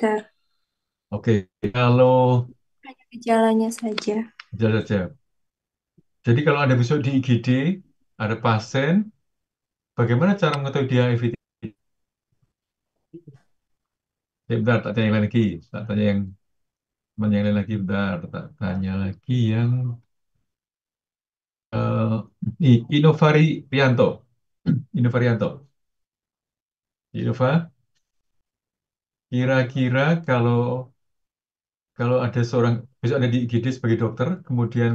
dokter. Oke, kalau Hanya gejalanya saja. jalan saja. Jadi kalau ada besok di IGD, ada pasien, bagaimana cara mengetahui dia HIV? Ya, bentar, tak tanya yang lain lagi. Tak tanya yang lain lagi, bentar. Tak tanya lagi yang Inovari Rianto. Inovarianto. Innova, kira-kira kalau ada seorang, besok ada di IGD sebagai dokter, kemudian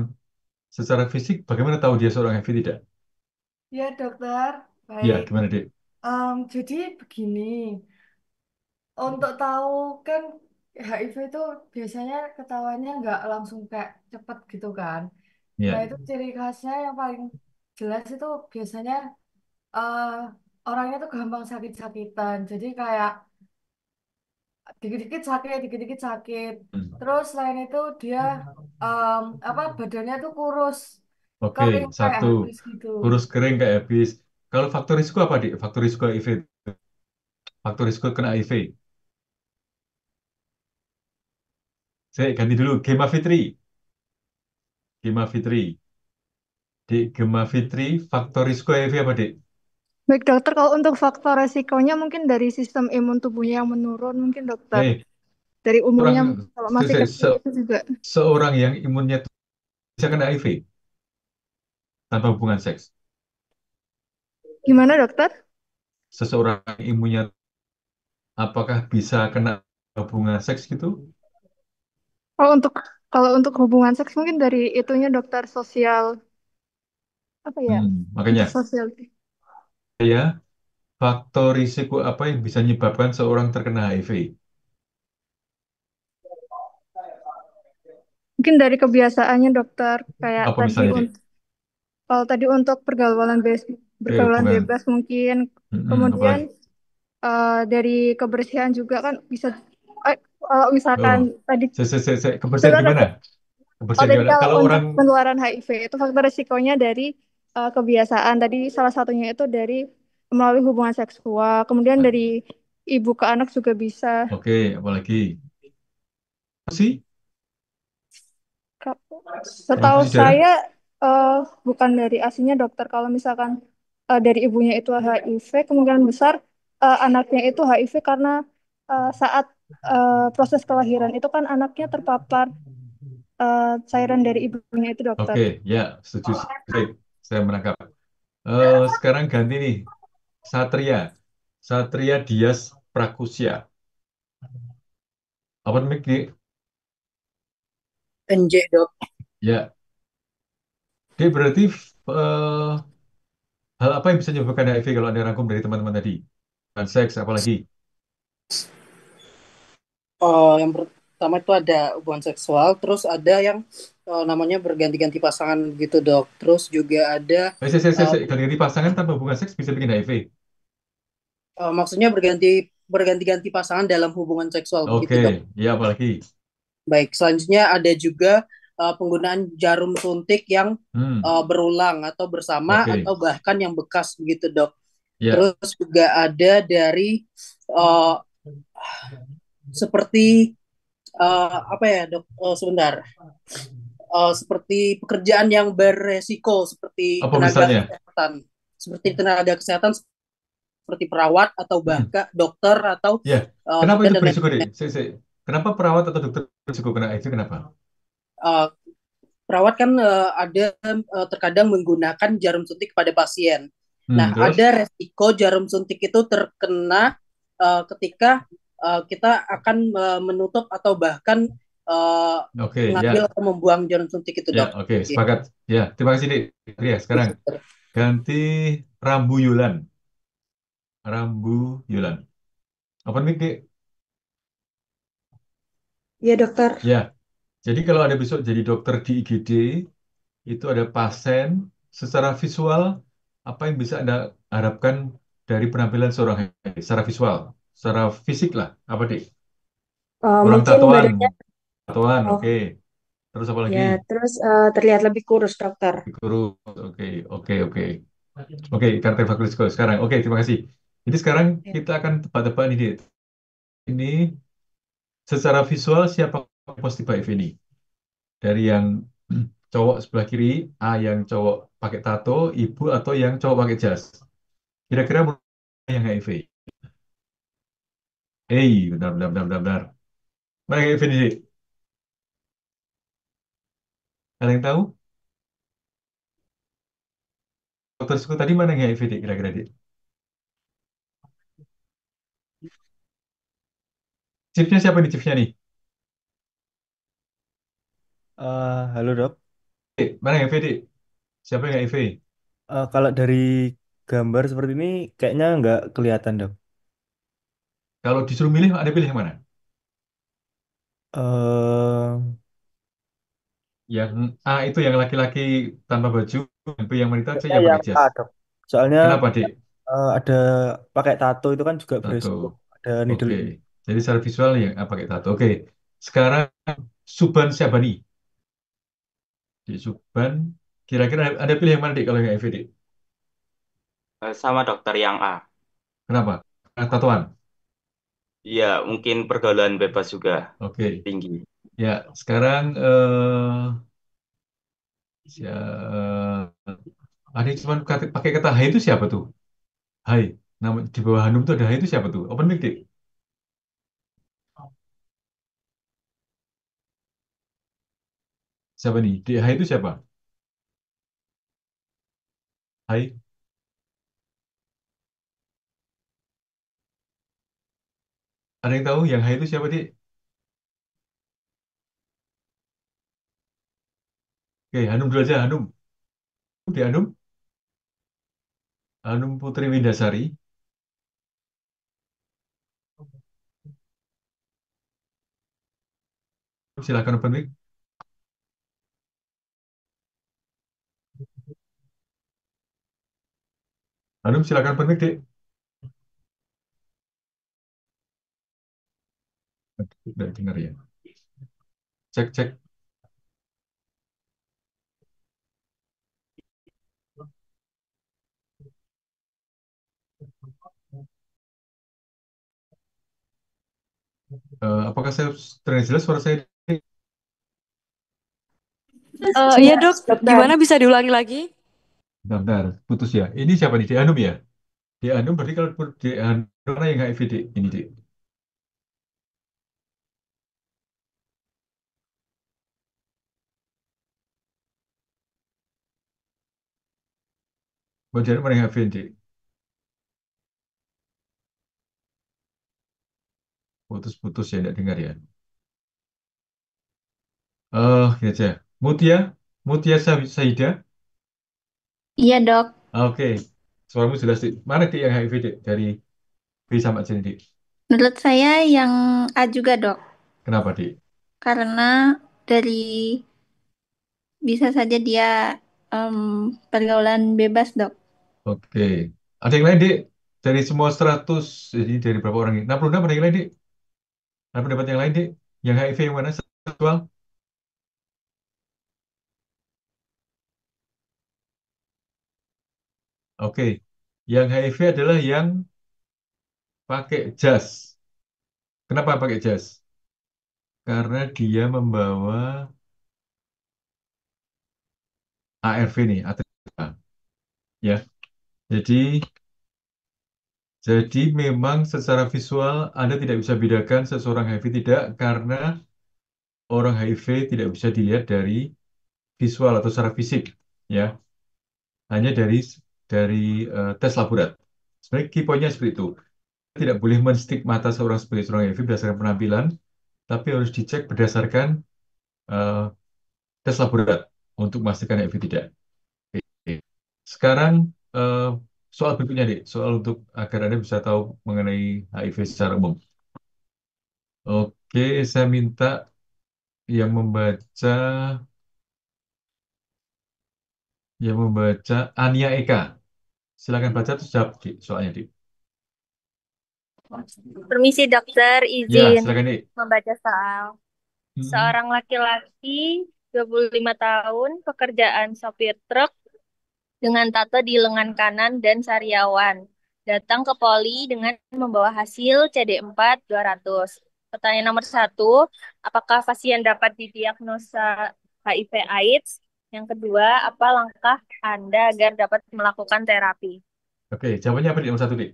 secara fisik, bagaimana tahu dia seorang HIV tidak? Ya dokter, Ya, baik. gimana, Dek? Jadi begini, untuk tahu kan HIV itu biasanya ketahuannya nggak langsung kayak cepet gitu kan. Nah Ya. itu ciri khasnya yang paling jelas itu biasanya eh, orangnya tuh gampang sakit-sakitan. Jadi kayak dikit-dikit sakit, dikit-dikit sakit. Hmm. Terus selain itu dia apa badannya tuh kurus, Oke, kering kayak satu, habis gitu. kurus kering kayak habis. Kalau faktor risiko apa, Dik? Faktor risiko HIV, faktor risiko kena HIV. Saya ganti dulu, Gema Fitri. Gema Fitri. Dik, Gema Fitri, faktor risiko HIV apa, Dik? Baik dokter, kalau untuk faktor resikonya mungkin dari sistem imun tubuhnya yang menurun, mungkin dokter. Eh, Dari umurnya orang, kalau masih kecil itu juga. seorang yang imunnya bisa kena HIV tanpa hubungan seks. Gimana dokter? Seseorang yang imunnya apakah bisa kena hubungan seks gitu? Kalau untuk kalau untuk hubungan seks mungkin dari itunya dokter sosial apa ya? Untuk Makanya sosial. ya, faktor risiko apa yang bisa menyebabkan seorang terkena HIV? Mungkin dari kebiasaannya dokter kayak Apa tadi misalnya, Dik? untuk kalau tadi untuk Oke, pergaulan hubungan. bebas mungkin kemudian Apalagi? dari kebersihan juga kan bisa kalau misalkan Oh, tadi kebersihan sebentar gimana? dokter. Oh, Kebersihan tadi gimana? kalau Kalau untuk orang, penularan HIV itu faktor resikonya dari kebiasaan. Tadi salah satunya itu dari melalui hubungan seksual. Kemudian dari ibu ke anak juga bisa. oke, apalagi? Sih, Ka- Setahu transfusi darah? saya eh, bukan dari asinya dokter. Kalau misalkan dari ibunya itu HIV, kemungkinan besar anaknya itu HIV karena saat proses kelahiran itu kan anaknya terpapar cairan dari ibunya itu dokter. Oke, ya, setuju. Baik, saya menangkap. Sekarang ganti nih, Satria. Satria Dias Prakusya. Apa namanya, Dik? NJ dok. Ya, Dik berarti eh, hal apa yang bisa menyebabkan HIV kalau Anda rangkum dari teman-teman tadi? Dan seks, apalagi? Yang pertama itu ada hubungan seksual, terus ada yang namanya berganti-ganti pasangan gitu dok. Terus juga ada eh, Ganti-ganti pasangan tanpa hubungan seks bisa bikin HIV. maksudnya berganti-ganti pasangan dalam hubungan seksual Oke, begitu dok. ya apalagi? Baik, selanjutnya ada juga penggunaan jarum suntik yang berulang atau bersama Oke, atau bahkan yang bekas begitu dok. ya, Terus juga ada dari eh, seperti apa ya dok. Sebentar. Seperti pekerjaan yang beresiko apa misalnya? seperti tenaga kesehatan seperti perawat atau Hmm, bahkan dokter atau ya, kenapa bidan itu dan lain. berisiko, deh? Kenapa perawat atau dokter berisiko kena HIV? Kenapa? Uh, Perawat kan ada terkadang menggunakan jarum suntik pada pasien. Nah, Terus? ada resiko jarum suntik itu terkena ketika kita akan menutup atau bahkan uh, Oke, mengambil ya, atau membuang jarum suntik itu, ya, dok. oke, sepakat. Ya, terima kasih, Dik. Ya, sekarang ganti Rambu Yulan. Rambu Yulan. Apa nih, Dik? Ya dokter. Ya, jadi kalau ada besok jadi dokter di IGD, itu ada pasien, secara visual, apa yang bisa Anda harapkan dari penampilan seorang HIV? Secara visual, secara fisik lah, apa, Dik? Orang Mungkin tatoan, badannya, tatoan, oke. oh Terus apa ya, lagi? terus terlihat lebih kurus dokter. Kurus, oke, oke, oke. Oke, kartu fakultas sekarang. Oke, terima kasih. Jadi sekarang Ya. kita akan tebak-tebak nih, Dik. Ini secara visual siapa yang positif HIV ini? Dari yang cowok sebelah kiri, A yang cowok pakai tato, ibu atau yang cowok pakai jas. Kira-kira mana yang HIV? Benar, benar, benar, benar, benar. Mana yang HIV ini, Dik? Ada yang tahu? Dokter Suku tadi mana yang HIV, Dik? Kira-kira, Dik? Chipnya siapa nih, chipnya nih? Halo dok. Dik, mana yang HIV, Dik? Siapa yang HIV? Kalau dari gambar seperti ini kayaknya nggak kelihatan dok. Kalau disuruh milih, ada pilih yang mana? eh Yang A itu yang laki-laki tanpa baju, yang B yang wanita, C Kayaknya yang pakai yang jas. A dok. Soalnya Kenapa, Dik? ada pakai tato itu kan juga Tato. beresiko ada needle Oke. in. Jadi secara visual yang A pakai tato. Oke. Sekarang Suban Syabani. Di Suban, kira-kira ada pilih yang mana, Dik, kalau yang HIV, Dik? Sama dokter yang A. Kenapa? Karena tatoan. Iya, mungkin pergaulan bebas juga Oke. tinggi. Ya, sekarang ada yang cuma pakai kata hai itu siapa tuh? Hai. Nama di bawah Hanum tuh ada hai itu siapa tuh? Open mic, Dik. Siapa nih? Di hai itu siapa? Hai. Ada yang tahu yang hai itu siapa, Dik? Oke, Hanum dulu aja, Hanum. Di Hanum, Hanum Putri Windasari. Silakan open mic. Hanum silakan open mic, Dik. Udah dengar ya. Cek, cek. Apakah saya terdengar jelas suara saya? Iya dok, Jelas, dokter. gimana bisa diulangi lagi? Bentar, bentar, putus ya. Ini siapa nih? Di Hanum ya? Di Hanum berarti kalau di Hanum mana yang HIV, Dik? Ini, Dik. Bagian mana yang HIV, Dik? Putus-putus ya, tidak dengar ya. Ya aja. Mutia, Mutia Saida. Iya dok, Oke, suaramu jelas, Dik. Mana, Dik, yang HIV, Dik? Dari B sama C, Dik. menurut saya yang A juga dok, Kenapa, Dik? karena dari bisa saja dia pergaulan bebas dok. Oke. Ada yang lain, Dik? Dari semua 100, jadi dari berapa orang ini? 66 ada yang lain, Dik? Ada pendapat yang lain, Dik? Yang HIV yang mana? Seksual? Oke. Yang HIV adalah yang pakai jas. Kenapa pakai jas? Karena dia membawa ARV nih, ATK. Ya. Jadi, memang secara visual Anda tidak bisa bedakan seseorang HIV tidak karena orang HIV tidak bisa dilihat dari visual atau secara fisik, ya. Hanya dari tes laborat. Sebenarnya key point-nya seperti itu. Tidak boleh menstigmata seorang sebagai seorang HIV berdasarkan penampilan, tapi harus dicek berdasarkan eh, tes laborat untuk memastikan HIV tidak. Oke. Sekarang eh, soal berikutnya, Dik. Soal untuk agar Anda bisa tahu mengenai HIV secara umum. Oke, saya minta yang membaca Ania Eka. Silakan baca terus jawab, Dik, soalnya, Dik. Permisi dokter, Ya, izin silakan, Dik. membaca soal. Mm-mm. Seorang laki-laki 25 tahun, pekerjaan sopir truk dengan tato di lengan kanan dan sariawan. Datang ke poli dengan membawa hasil CD4 200. pertanyaan nomor satu, apakah pasien dapat didiagnosa HIV/AIDS? Yang kedua, apa langkah Anda agar dapat melakukan terapi? Oke, jawabannya apa di nomor satu, Dik?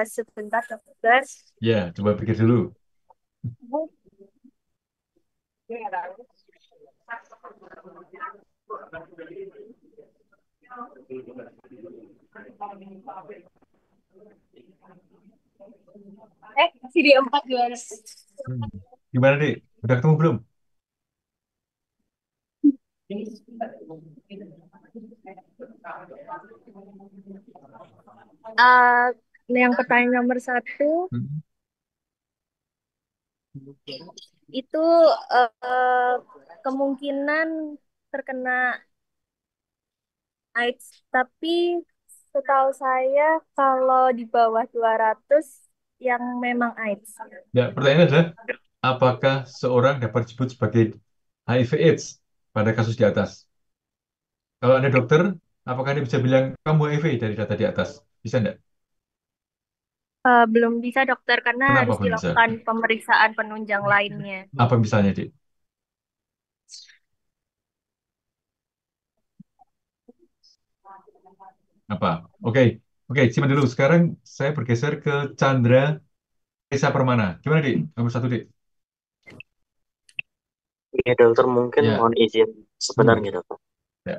Sebentar, dokter. Ya, coba pikir dulu. Masih di empat gimana? Hmm. Gimana, Dik? Udah ketemu belum? Eh, yang pertanyaan nomor satu Hmm. itu eh, kemungkinan terkena AIDS, tapi setahu saya kalau di bawah 200 yang memang AIDS. Ya, pertanyaannya adalah, apakah seorang dapat disebut sebagai HIV/AIDS pada kasus di atas? Kalau Anda dokter, apakah Anda bisa bilang kamu HIV dari data di atas? Bisa enggak? Belum bisa dokter karena Kenapa harus belum bisa? dilakukan pemeriksaan penunjang lainnya. Apa misalnya, Dik? Apa? Oke, oke, simpan dulu. Sekarang saya bergeser ke Chandra Esa Permana. Gimana, Dik? Nomor satu, Dik. Iya dokter mungkin Ya, mohon izin sebentar hmm. nih dokter. Ya.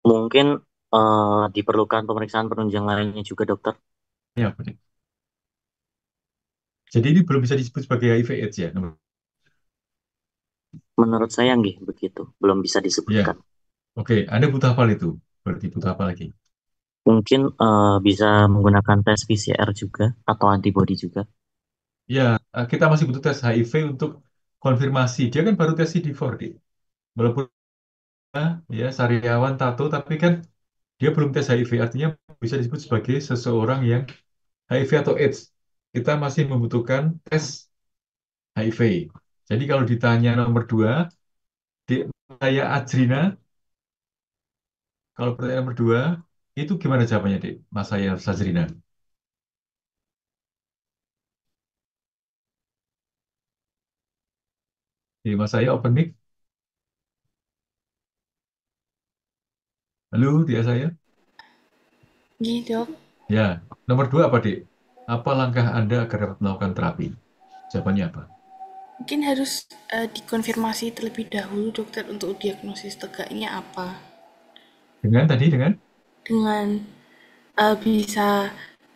Mungkin diperlukan pemeriksaan penunjang lainnya juga dokter. Ya, apa, Dik? Jadi ini belum bisa disebut sebagai HIV/AIDS ya? Menurut saya nggih begitu, belum bisa Ya, disebutkan. oke. Anda butuh apa itu? Berarti butuh apa lagi? Mungkin bisa menggunakan tes PCR juga atau antibody juga. Ya, kita masih butuh tes HIV untuk konfirmasi. Dia kan baru tes CD4, Dik. Walaupun ya sariawan tato, tapi kan dia belum tes HIV. Artinya bisa disebut sebagai seseorang yang HIV atau AIDS. Kita masih membutuhkan tes HIV. Jadi kalau ditanya nomor dua, di saya Ajrina, kalau pertanyaan nomor dua, itu gimana jawabannya, Dik? Mas saya Sajrina. Di Mas saya open mic. Halo, dia saya. Gitu. Ya, nomor dua apa, Dik? Apa langkah Anda agar dapat melakukan terapi? Jawabannya apa? Mungkin harus dikonfirmasi terlebih dahulu dokter untuk diagnosis tegaknya apa. Dengan Dengan bisa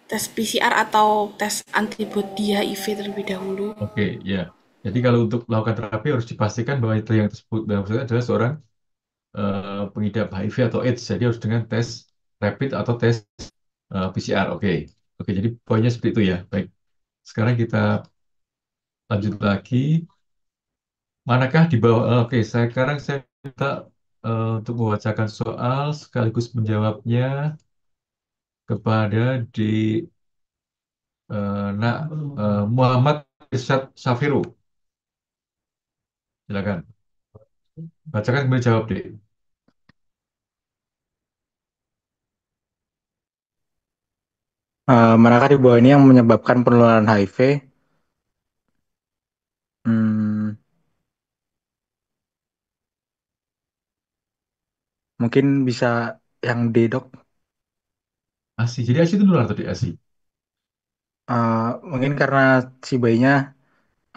tes PCR atau tes antibody HIV terlebih dahulu. Oke, ya. Jadi kalau untuk melakukan terapi harus dipastikan bahwa itu yang tersebut maksudnya adalah seorang pengidap HIV atau AIDS. Jadi harus dengan tes rapid atau tes PCR. Oke, oke. Jadi poinnya seperti itu ya. Baik. Sekarang kita lanjut lagi. Manakah di bawah? Oke, sekarang saya minta untuk membacakan soal sekaligus menjawabnya kepada Muhammad Irsyad Safiru. Silakan. Bacakan kemudian jawab, deh. Manakah di bawah ini yang menyebabkan penularan HIV? Hmm, mungkin bisa yang D, dok. ASI. Jadi ASI itu nular tadi ASI. Mungkin karena si bayinya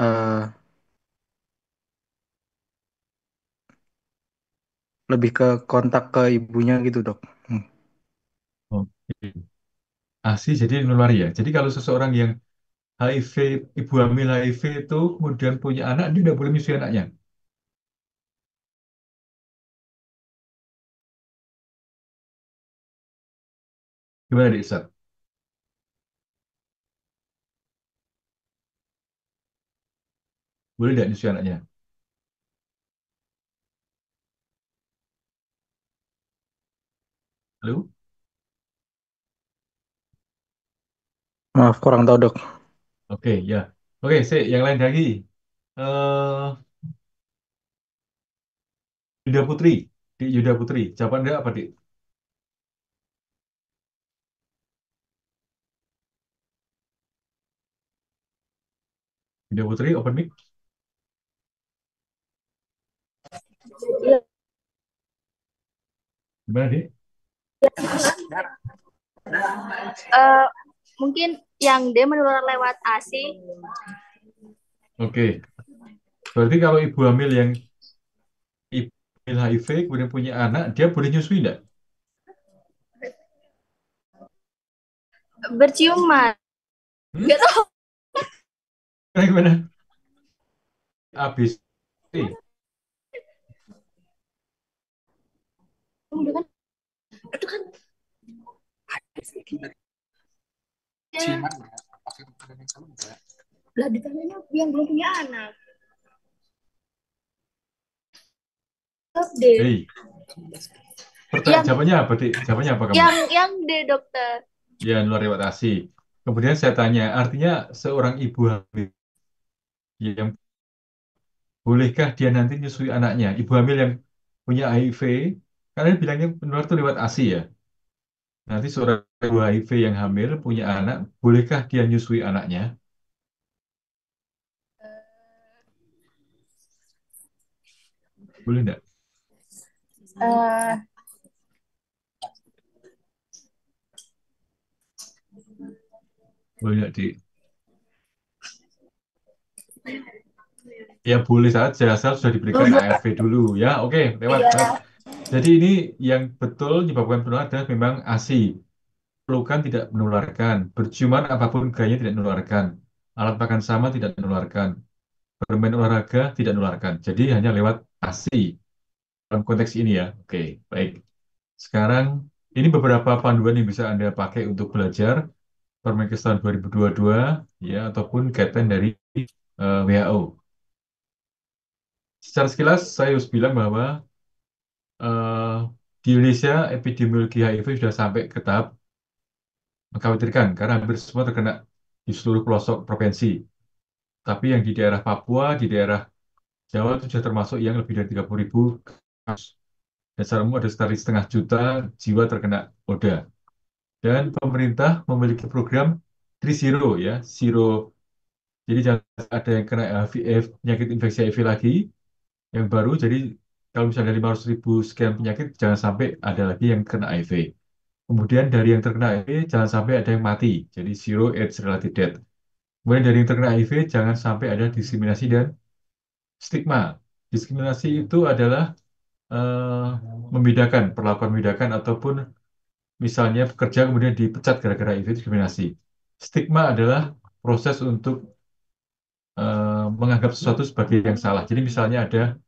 eh, lebih ke kontak ke ibunya gitu, dok. Oke. ASI jadi nular ya. Jadi kalau seseorang yang HIV, ibu hamil HIV itu kemudian punya anak, dia tidak boleh menyusui anaknya. Gimana, Dik Sat? Boleh tidak menyusui anaknya? Halo? Maaf, kurang tahu, dok. Oke, ya. Oke, yang lain lagi. Eh, Yuda Putri. Dik Yuda Putri. Jawaban Anda apa, Dik? Yuda Putri, open mic. Gimana, Dik? Mungkin yang D menular lewat ASI. Oke. Berarti kalau ibu hamil yang ibu hamil HIV kemudian punya anak, dia boleh nyusui enggak? Berciuman. Nggak tahu. Gimana? ABC. Udah kan? Itu kan. Ya. Lah ditanyanya yang belum punya anak. D. Hei. Jawabannya apa, Dik? Jawabannya apa kamu? Yang D, dokter. Ya, luar lewat ASI. Kemudian saya tanya, artinya seorang ibu hamil yang bolehkah dia nanti nyusui anaknya? Ibu hamil yang punya HIV, karena bilangnya menular itu lewat ASI ya. Nanti seorang ibu HIV yang hamil punya anak, bolehkah dia nyusui anaknya? Boleh enggak? Boleh enggak, Dik? Ya boleh saja, asal sudah diberikan ARV dulu ya. Oke, lewat. Baik. Jadi ini yang betul menyebabkan penularan adalah memang ASI. Pelukan tidak menularkan, berciuman apapun gayanya tidak menularkan, alat makan sama tidak menularkan, bermain olahraga tidak menularkan. Jadi hanya lewat ASI dalam konteks ini ya. Oke, baik. Sekarang ini beberapa panduan yang bisa Anda pakai untuk belajar Permenkes tahun 2022 ya ataupun guideline dari WHO. Secara sekilas saya harus bilang bahwa di Indonesia epidemiologi HIV sudah sampai ke tahap mengkhawatirkan karena hampir semua terkena di seluruh pelosok provinsi. Tapi yang di daerah Papua, di daerah Jawa itu sudah termasuk yang lebih dari 30.000 kasus. Dan secara umum ada sekitar 500.000 jiwa terkena ODA. Dan pemerintah memiliki program 3-0 ya, zero. Jadi jangan ada yang kena penyakit infeksi HIV lagi yang baru. Jadi kalau misalnya 500.000 sekian penyakit, jangan sampai ada lagi yang kena HIV. Kemudian dari yang terkena HIV, jangan sampai ada yang mati. Jadi zero AIDS related death. Kemudian dari yang terkena HIV, jangan sampai ada diskriminasi dan stigma. Diskriminasi itu adalah perlakuan membedakan ataupun misalnya pekerja kemudian dipecat gara-gara HIV, diskriminasi. Stigma adalah proses untuk menganggap sesuatu sebagai yang salah. Jadi misalnya ada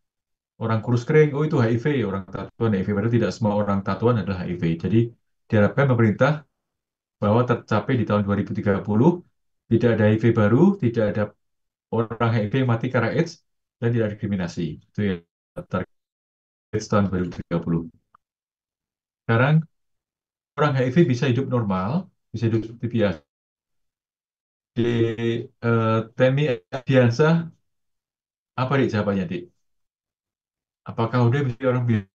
orang kurus kering, oh itu HIV, orang tatuan HIV. Padahal tidak semua orang tatuan adalah HIV. Jadi diharapkan pemerintah bahwa tercapai di tahun 2030 tidak ada HIV baru, tidak ada orang HIV yang mati karena AIDS, dan tidak ada diskriminasi. Itu ya target tahun 2030. Sekarang orang HIV bisa hidup normal, bisa hidup seperti biasa. Di Temi Diansa, apa dik jawabannya dik? Apakah udah bisa orang biasa?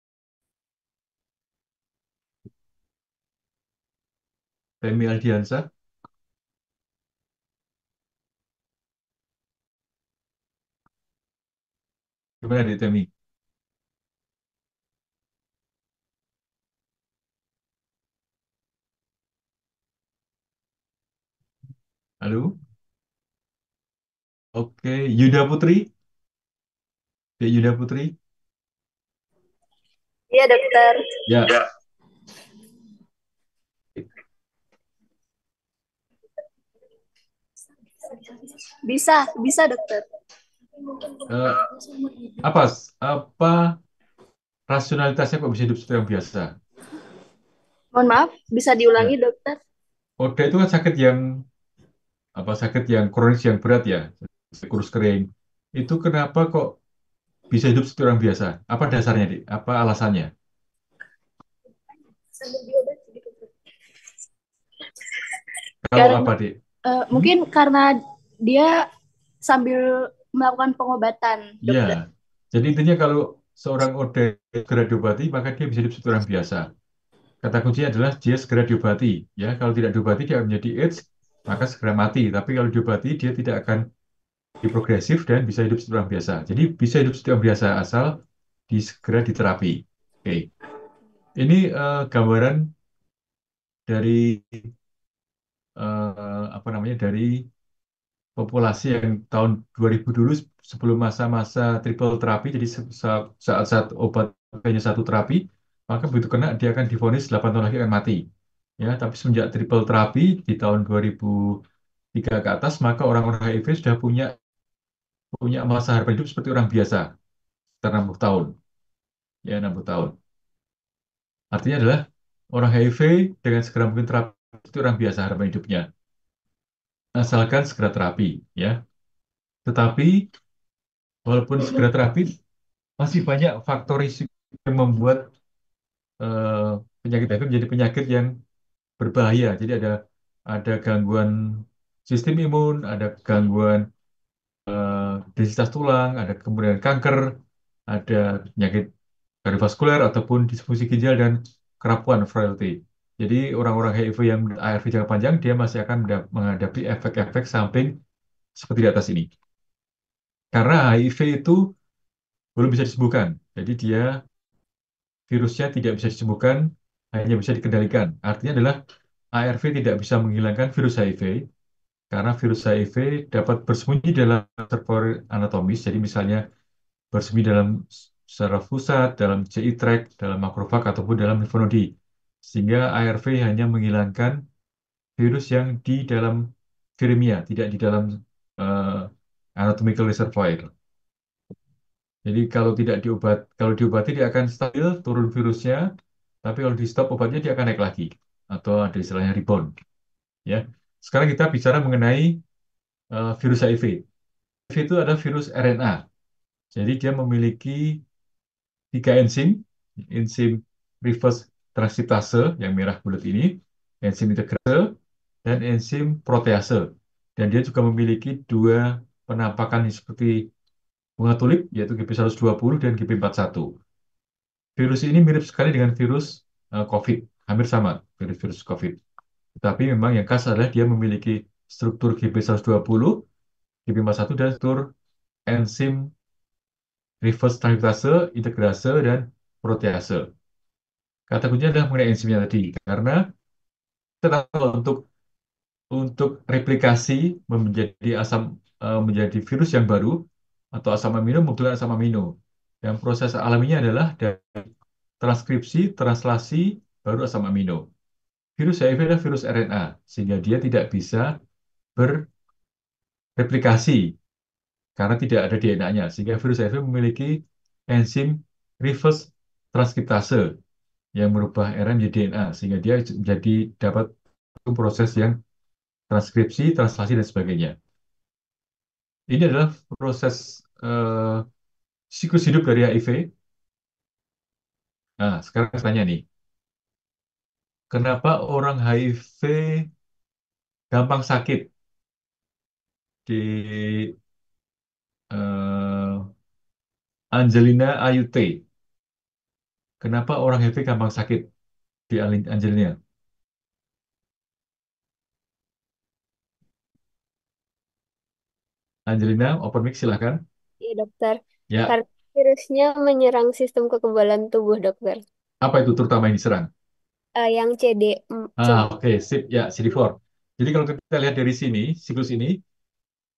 Temi Aldiansa, gimana dik Temi? Halo? Oke, Yuda Putri? Dik Yuda Putri? Iya, dokter. Ya. Bisa dokter. Apa rasionalitasnya kok bisa hidup seperti yang biasa? Mohon maaf, bisa diulangi, dokter? ODA itu kan sakit yang kronis yang berat ya, kurus kering. Itu kenapa kok bisa hidup seperti orang biasa? Apa dasarnya, Dik? Apa alasannya? Kalau apa, Dik? Mungkin karena dia sambil melakukan pengobatan, dokter. Iya. Jadi intinya kalau seorang ODA segera diobati, maka dia bisa hidup seperti orang biasa. Kata kuncinya adalah dia segera diobati. Ya, kalau tidak diobati dia akan menjadi AIDS, maka segera mati. Tapi kalau diobati dia tidak akan progresif dan bisa hidup seperti orang biasa. Jadi bisa hidup seperti orang biasa asal segera diterapi. Oke, ini gambaran dari apa namanya dari populasi yang tahun 2000 dulu sebelum masa-masa triple terapi. Jadi saat obat hanya satu terapi, maka begitu kena dia akan divonis 8 tahun lagi akan mati. Ya, tapi semenjak triple terapi di tahun 2003 ke atas, maka orang-orang HIV sudah punya punya masa harapan hidup seperti orang biasa, sekitar 60 tahun. Ya, 60 tahun. Artinya adalah orang HIV dengan segera mungkin terapi itu orang biasa harapan hidupnya, asalkan segera terapi, ya. Tetapi walaupun segera terapi, masih banyak faktor risiko yang membuat eh, penyakit HIV menjadi penyakit yang berbahaya. Jadi ada gangguan sistem imun, ada gangguan densitas tulang, ada kemudian kanker, ada penyakit kardiovaskuler ataupun disfungsi ginjal dan kerapuan frailty. Jadi orang-orang HIV yang ARV jangka panjang dia masih akan menghadapi efek-efek samping seperti di atas ini. Karena HIV itu belum bisa disembuhkan. Jadi virusnya tidak bisa disembuhkan, hanya bisa dikendalikan. Artinya adalah ARV tidak bisa menghilangkan virus HIV karena virus HIV dapat bersembunyi dalam reservoir anatomis. Jadi misalnya bersembunyi dalam saraf pusat, dalam GI tract, dalam makrofag ataupun dalam limfonodi. Sehingga ARV hanya menghilangkan virus yang di dalam viremia, tidak di dalam eh, anatomical reservoir. Jadi kalau diobati dia akan stabil, turun virusnya, tapi kalau di stop obatnya dia akan naik lagi, atau ada istilahnya rebound. Ya, sekarang kita bicara mengenai virus HIV. HIV itu adalah virus RNA. Jadi dia memiliki 3 enzim, enzim reverse transkriptase yang merah bulat ini, enzim integrase, dan enzim protease. Dan dia juga memiliki 2 penampakan seperti bunga tulip, yaitu GB120 dan GB41. Virus ini mirip sekali dengan virus COVID, hampir sama virus COVID. Tetapi memang yang khas adalah dia memiliki struktur GB120, GB41, dan struktur enzim reverse transkriptase, integrase, dan protease. Kata kuncinya adalah mengenai enzimnya tadi, karena kita tahu untuk replikasi menjadi virus yang baru atau asam amino membutuhkan asam amino. Dan proses alaminya adalah dari transkripsi, translasi, baru asam amino. Virus HIV adalah virus RNA, sehingga dia tidak bisa berreplikasi karena tidak ada DNA-nya. Sehingga virus HIV memiliki enzim reverse transkriptase yang merubah RNA menjadi DNA, sehingga dia dapat proses yang transkripsi, translasi, dan sebagainya. Ini adalah proses siklus hidup dari HIV. Nah, sekarang saya tanya nih, kenapa orang HIV gampang sakit di eh, Angelina Ayu T? Kenapa orang HIV gampang sakit di Angelina? Angelina, open mic silahkan. Iya, dokter. Ya, Karena virusnya menyerang sistem kekebalan tubuh, dokter. apa itu terutama yang diserang? Yang CD, Oke, sip, ya, CD4. Jadi kalau kita lihat dari sini, siklus ini,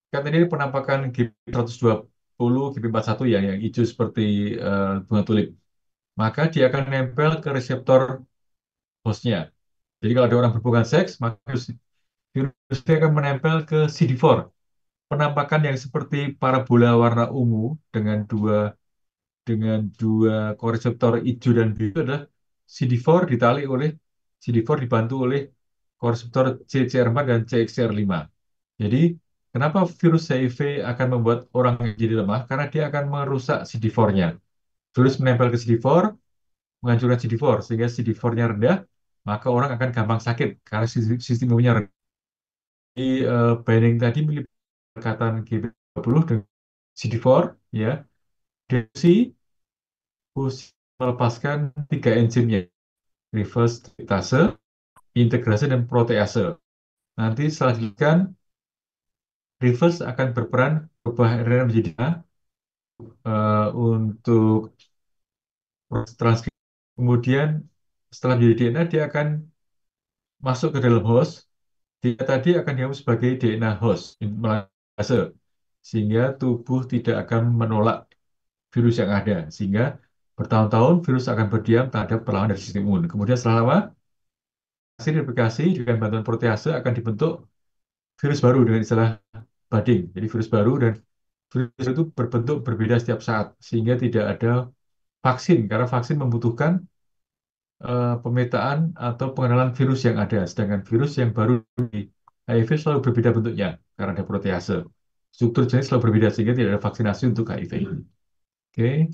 kan ini penampakan GB120, GB41 ya, yang hijau seperti bunga tulip. Maka dia akan nempel ke reseptor hostnya. Jadi kalau ada orang berhubungan seks, maka virusnya akan menempel ke CD4. Penampakan yang seperti parabola warna ungu dengan dua koreseptor hijau dan biru adalah CD4 CD4 dibantu oleh koreseptor CCR4 dan CXCR5. Jadi kenapa virus HIV akan membuat orang jadi lemah? Karena dia akan merusak CD4-nya. Virus menempel ke CD4, menghancurkan CD4 sehingga CD4-nya rendah, maka orang akan gampang sakit karena sistem imunnya rendah. Di binding tadi melibatkan GB20 dengan CD4, ya, deteksi melepaskan tiga enzimnya, reverse transkriptase, integrase, dan protease. Nanti selanjutnya reverse akan berperan berubah RNA menjadi DNA untuk proses transkripsi. Kemudian setelah menjadi DNA, dia akan masuk ke dalam host. Dia tadi akan dianggap sebagai DNA host, melase, sehingga tubuh tidak akan menolak virus yang ada. Sehingga bertahun-tahun virus akan berdiam terhadap perlawanan dari sistem imun. Kemudian setelah lama, hasil replikasi dengan bantuan protease akan dibentuk virus baru dengan istilah budding. Jadi virus baru, dan virus itu berbentuk berbeda setiap saat, sehingga tidak ada vaksin, karena vaksin membutuhkan pemetaan atau pengenalan virus yang ada. Sedangkan virus yang baru di HIV selalu berbeda bentuknya, karena ada protease. Struktur jenis selalu berbeda, sehingga tidak ada vaksinasi untuk HIV. Oke.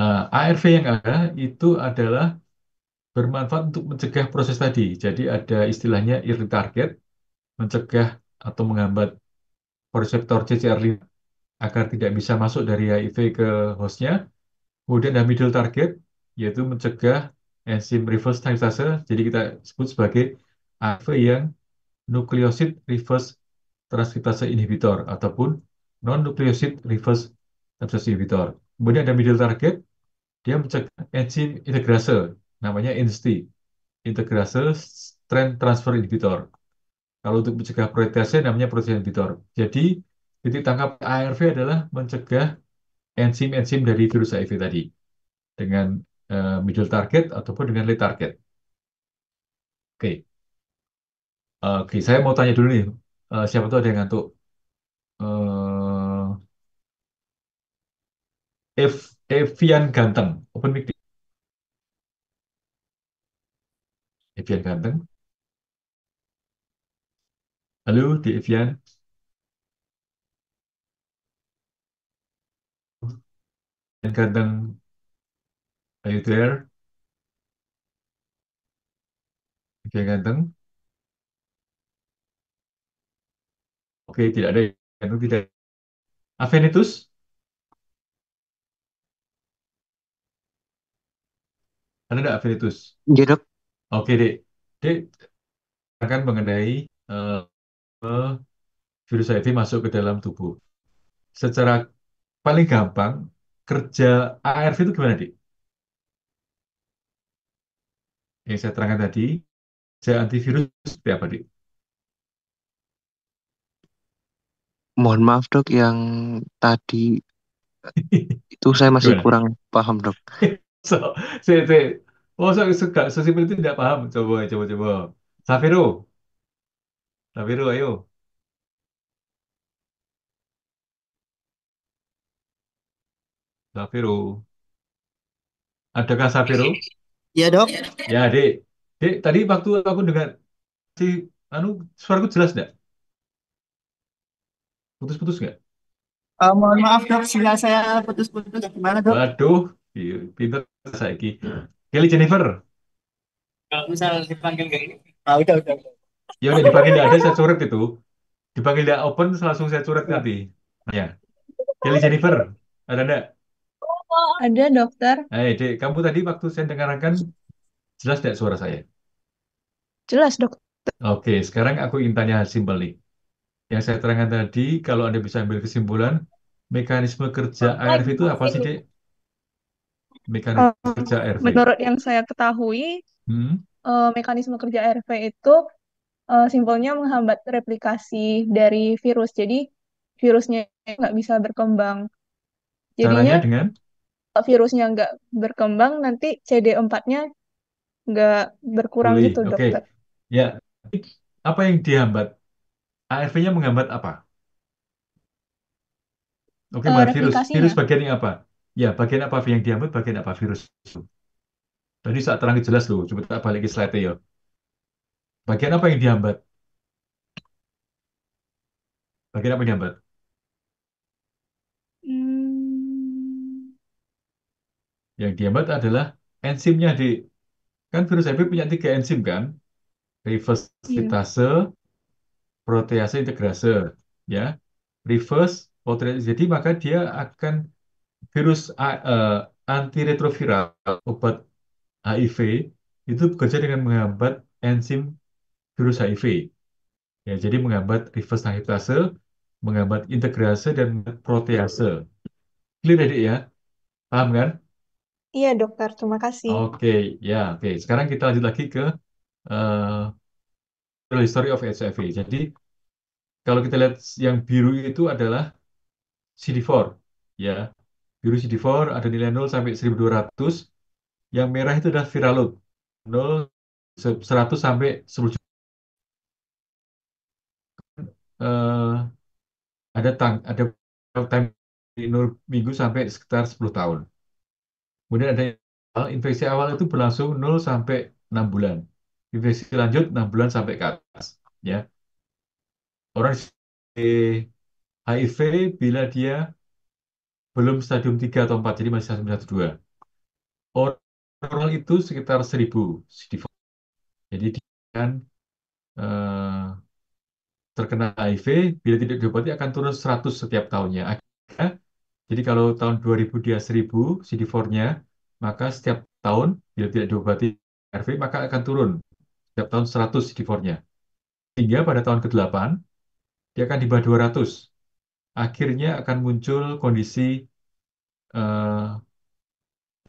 ARV yang ada itu adalah bermanfaat untuk mencegah proses tadi. Jadi ada istilahnya early target, mencegah atau menghambat reseptor CCR5 agar tidak bisa masuk dari HIV ke hostnya. Kemudian ada middle target, yaitu mencegah enzim reverse transkriptase. Jadi kita sebut sebagai ARV yang nukleosid reverse transkriptase inhibitor ataupun non-nukleosid reverse transkriptase inhibitor. Kemudian ada middle target, dia mencegah enzim integrase, namanya INSTI, integrase strand transfer inhibitor. Kalau untuk mencegah protease namanya protease inhibitor. Jadi titik tangkap ARV adalah mencegah enzim-enzim dari virus HIV tadi dengan middle target ataupun dengan late target. Oke, Oke, saya mau tanya dulu nih, siapa tuh ada yang ngantuk? Eh, Evian Ganteng, open mic. Evian Ganteng, halo di Evian. Evian Ganteng, are you there? Evian Ganteng, oke, tidak ada. Ganteng tidak. Avenitus, ada nggak Avenitus? Iya dok. Oke dek, dek akan mengenai eh, virus HIV masuk ke dalam tubuh. Secara paling gampang, kerja ARV itu gimana, Dik? Yang saya terangkan tadi, kerja antivirus seperti apa, Dik? Mohon maaf dok, yang tadi itu saya masih Gimana? kurang paham dok. So, oh, suka sesimpel itu tidak paham. Coba. Safiro, ayo. Safiro, adakah Safiro? Iya dok. Ya, Dek. Dek, tadi waktu aku dengar si anu suaraku jelas nggak? Putus-putus nggak? Mohon maaf dok, sinyal saya putus-putus. Gimana dok? Waduh, iya, pinter saiki. Kelly Jennifer, Kalau misal dipanggil kayak ini. Ah, udah. ya udah dipanggil nggak ada, saya coret itu. Dipanggil nggak open, langsung saya coret nanti. Ya, Kelly Jennifer, ada nggak? Ada dokter, Dek, kamu tadi waktu saya dengarkan jelas nggak suara saya? jelas dok. Oke, sekarang aku ingin tanya hal simpel nih. Yang saya terangkan tadi, kalau Anda bisa ambil kesimpulan, mekanisme kerja ARV itu apa sih, Dek? Mekanisme kerja ARV. Menurut yang saya ketahui, Hmm? mekanisme kerja ARV itu simpelnya menghambat replikasi dari virus. Jadi virusnya nggak bisa berkembang. Jadinya Caranya dengan kalau virusnya nggak berkembang, nanti CD4-nya nggak berkurang pulih. gitu, Oke, dokter. ya. Apa yang dihambat? ARV-nya menghambat apa? Oke, bukan virus. Virus Replikasinya. bagian yang apa? Ya, bagian apa yang dihambat, bagian apa virus itu? Tadi saat terang jelas loh. Coba tak balik ke slide ya. Bagian apa yang dihambat? Bagian apa yang dihambat? Hmm, Yang dihambat adalah enzimnya di kan virus HIV punya tiga enzim kan? Reverse iya. transkriptase, protease, integrase, ya. Reverse protease. Jadi maka dia akan virus antiretroviral, obat HIV itu bekerja dengan menghambat enzim virus HIV. Ya, jadi menghambat reverse transkriptase, menghambat integrase dan protease. Clear adik ya? Paham kan? Iya, dokter. Terima kasih. Oke, ya, oke. Sekarang kita lanjut lagi ke uh, history of HIV. Jadi kalau kita lihat yang biru itu adalah CD4, ya. Biru CD4 ada nilai 0 sampai 1200. Yang merah itu adalah viral load, 0 100 sampai 10 juta. Eh, ada time di 0 minggu sampai sekitar 10 tahun. Kemudian ada infeksi awal itu berlangsung 0 sampai 6 bulan. Infeksi lanjut 6 bulan sampai ke atas. Ya. Orang HIV bila dia belum stadium 3 atau 4, jadi masih stadium 1, 2. Oral itu sekitar 1000 CD4. Jadi dia kan eh, terkena HIV, bila tidak diobati akan turun 100 setiap tahunnya. Akhirnya, jadi kalau tahun 2000 dia 1000 CD4-nya, maka setiap tahun bila tidak diobati HIV maka akan turun setiap tahun 100 CD4-nya. Hingga pada tahun ke-8 dia akan di bawah 200. Akhirnya akan muncul kondisi eh,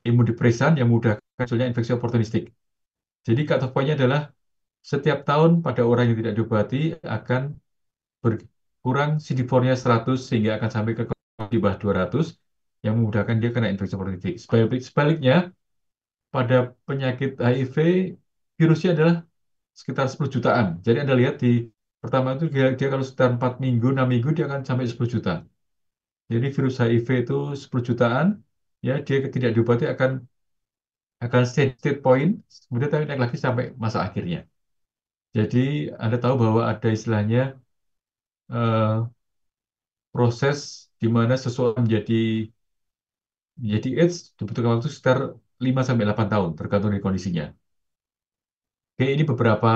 imunodepresan yang mudah munculnya infeksi oportunistik. Jadi cut off point-nya adalah setiap tahun pada orang yang tidak diobati akan berkurang CD4-nya 100 sehingga akan sampai ke di bawah 200 yang memudahkan dia kena infeksi oportunistik. Sebaliknya, pada penyakit HIV virusnya adalah sekitar 10 jutaan. Jadi Anda lihat di pertama itu dia kalau sekitar 4 minggu, 6 minggu dia akan sampai 10 juta. Jadi virus HIV itu 10 jutaan, ya dia tidak diobati akan state point, kemudian tapi naik lagi sampai masa akhirnya. Jadi Anda tahu bahwa ada istilahnya eh, proses di mana seseorang menjadi AIDS dibutuhkan waktu sekitar 5 sampai 8 tahun tergantung dari kondisinya. Oke, ini beberapa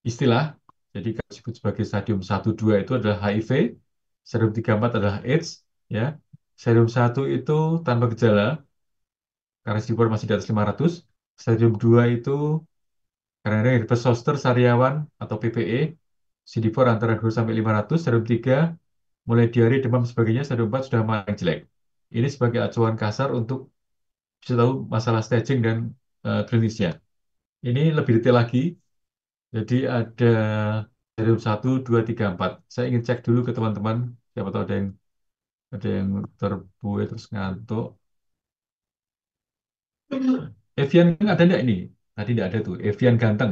istilah. Jadi kalau disebut sebagai stadium 1 2 itu adalah HIV, stadium 3 4 adalah AIDS, ya. Stadium 1 itu tanpa gejala karena CD4 masih di atas 500. Stadium 2 itu karena ada herpes zoster sariawan atau PPE, CD4 antara 2 sampai 500. Stadium 3 mulai diare, demam sebagainya. Stadium 4 sudah makin jelek. Ini sebagai acuan kasar untuk bisa tahu masalah staging dan klinisnya. Ini lebih detail lagi. Jadi ada stadium 1, 2, 3, 4. Saya ingin cek dulu ke teman-teman. Siapa tahu ada yang terbuai terus ngantuk. Evian ada enggak ini? Tadi enggak ada tuh. Evian ganteng.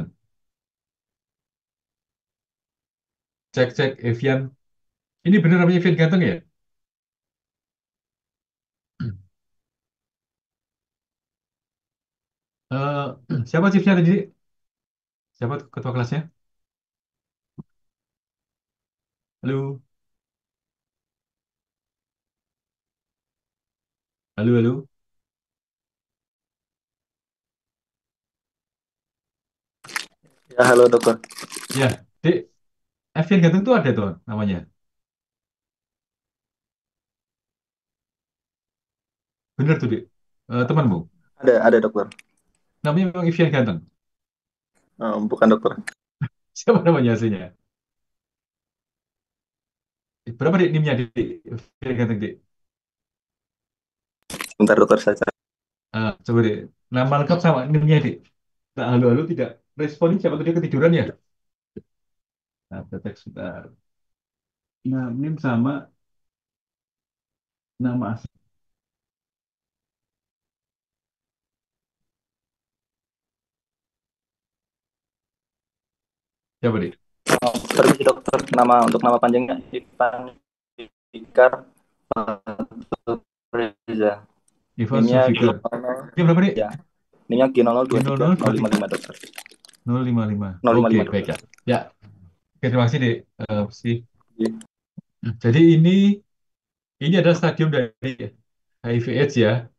Cek Evian. Ini benar namanya Evian ganteng ya? Eh, siapa chipsnya tadi? Siapa ketua kelasnya? Halo, halo, halo. Ya, halo dokter. Ya, Dek. Evian ganteng tuh ada tuh namanya. Bener tuh, Dek. Temanmu. Ada dokter. Namanya memang Evian ganteng. Bukan dokter. Siapa namanya aslinya? Berapa Dek NIM-nya, Dek? Evian ganteng, Dek. Bentar dokter saya cari. Coba deh, nama lengkap sama NIM-nya deh. Nah, halo-halo tidak respon, siapa tuh dia ketiduran ya? Nah, teks sebentar. Nah, NIM sama nama asli. Siapa deh? Permisi dokter, nama panjangnya Ivan Fikar Reza. Ivan NIM-nya Sulfikar. Ini berapa deh? Ya. NIM-nya G0023055 dokter. 055. 055 Oke, baik ya. Ya. Oke, terima kasih deh. Iya. Jadi ini adalah stadium dari HIV AIDS ya.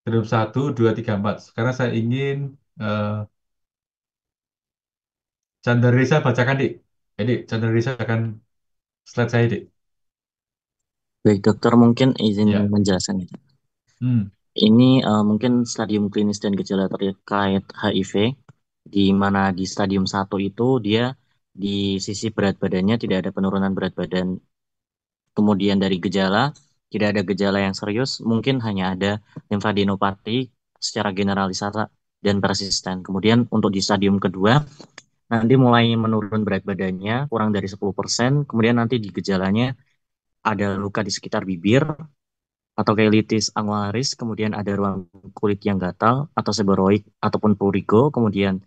Stadium 1, 2, 3, 4. Sekarang saya ingin Chandra Risa bacakan, Dik. Jadi, Chandra Risa akan slide saya, Dik. Baik, dokter mungkin izin Ya. menjelaskan itu. Hmm. Ini mungkin stadium klinis dan gejala terkait HIV, di mana di stadium satu itu dia di sisi berat badannya tidak ada penurunan berat badan. Kemudian dari gejala, tidak ada gejala yang serius, mungkin hanya ada limfadenopati secara generalisasi dan persisten. Kemudian untuk di stadium kedua, nanti mulai menurun berat badannya kurang dari 10%, kemudian nanti di gejalanya ada luka di sekitar bibir, atau keilitis angularis, kemudian ada ruang kulit yang gatal atau seborrheic ataupun prurigo, kemudian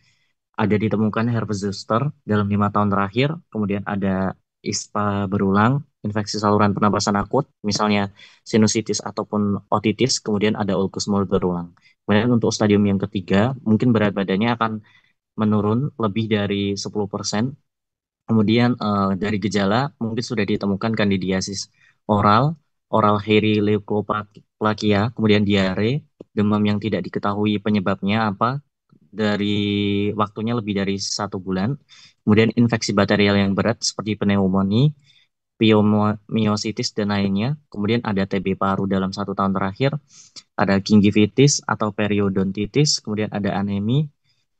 ada ditemukan herpes zoster dalam 5 tahun terakhir, kemudian ada ISPA berulang, infeksi saluran pernapasan akut, misalnya sinusitis ataupun otitis, kemudian ada ulkus mulut berulang. Kemudian untuk stadium yang ketiga, mungkin berat badannya akan menurun lebih dari 10%. Kemudian dari gejala mungkin sudah ditemukan kandidiasis oral, oral hairy leukoplakia, kemudian diare, demam yang tidak diketahui penyebabnya apa, dari waktunya lebih dari 1 bulan. Kemudian infeksi bakterial yang berat seperti pneumonia, pneumocystis dan lainnya. Kemudian ada TB paru dalam 1 tahun terakhir, ada gingivitis atau periodontitis, kemudian ada anemi,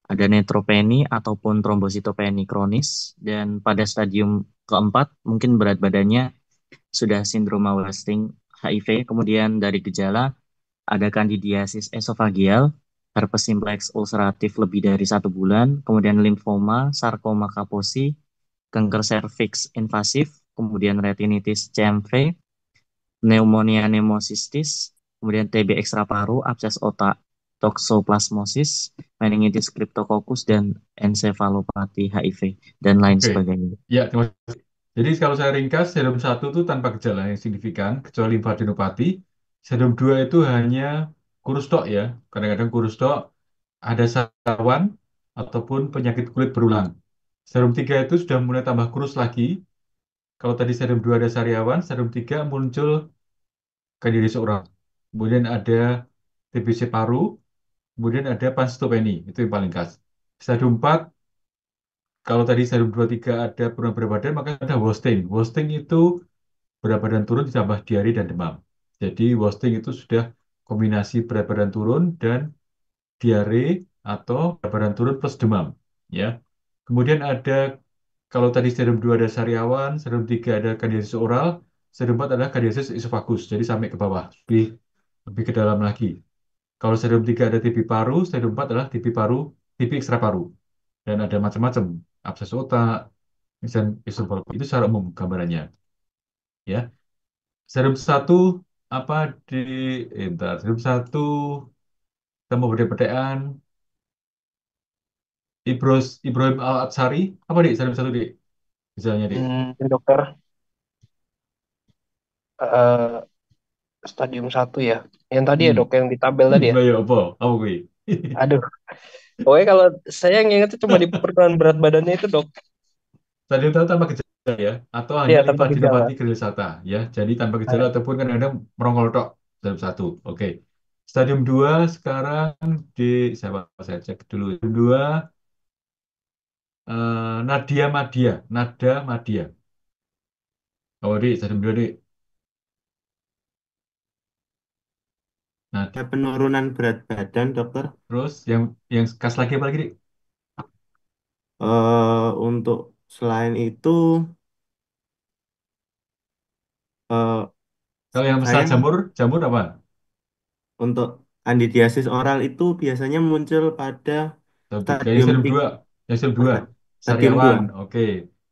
ada neutropeni ataupun trombositopeni kronis, dan pada stadium keempat mungkin berat badannya sudah sindroma wasting HIV. Kemudian dari gejala ada kandidiasis esofageal, herpes simplex ulceratif lebih dari 1 bulan, kemudian limfoma, sarkoma kaposi, kanker serviks invasif, kemudian retinitis CMV, pneumonia pneumocystis, kemudian TB ekstra paru, abses otak, toxoplasmosis, meningitis cryptococcus, dan ensefalopati HIV, dan lain Oke. sebagainya. Ya, terima kasih. Jadi kalau saya ringkas, serum 1 itu tanpa gejala yang signifikan, kecuali limfadenopati. Serum 2 itu hanya kurus tok ya. Kadang-kadang kurus tok, ada sariawan, ataupun penyakit kulit berulang. Serum 3 itu sudah mulai tambah kurus lagi. Kalau tadi serum 2 ada sariawan, serum 3 muncul kandidiase oral. Kemudian ada TBC paru, kemudian ada pancytopenia, itu yang paling khas. Stadium 4, kalau tadi serum 2 3 ada penurunan berat badan, maka ada wasting. Wasting itu berat badan turun ditambah diare dan demam. Jadi wasting itu sudah kombinasi berat badan turun dan diare atau berat badan turun plus demam. Ya. Kemudian ada, kalau tadi serum 2 ada sariawan, serum 3 ada kandidiasis oral, serum 4 adalah kandidiasis esophagus. Jadi sampai ke bawah, lebih ke dalam lagi. Kalau serum 3 ada TB paru, serum 4 adalah TB paru, TB ekstra paru. Dan ada macam-macam, abses otak, misalnya esophagus. Itu secara umum gambarannya. Ya. Serum 1 apa di entar serum 1 kita mau beda-bedaan Ibrahim Al-Atsari apa dik serum 1 dik misalnya dik. Dokter, eh, stadium 1 ya. Yang tadi ya dok, yang di tabel tadi ya. Nah, ya apa gue. Aduh, pokoknya kalau saya yang ingat itu cuma di penurunan berat badannya itu dok. Stadium 1 tanpa gejala ya atau hanya Iya, tanpa gejala. limfadenopati granulosata ya. Jadi tanpa gejala ataupun kadang-kadang merongkol tok serum 1. Oke. Stadium 2 sekarang di saya cek dulu. Stadium 2 Nadia Madia, Nada Madia. Oh, dik, stadium 2 dik. Ada penurunan berat badan, dokter. Terus yang khas lagi apa lagi, dik? Untuk selain itu, eh, Kalau yang saya masalah jamur apa? untuk kandidiasis oral itu biasanya muncul pada Stadium 3, yang stadium stadium 2, 3, yang stadium 2. stadium 2, Sariawan, oke.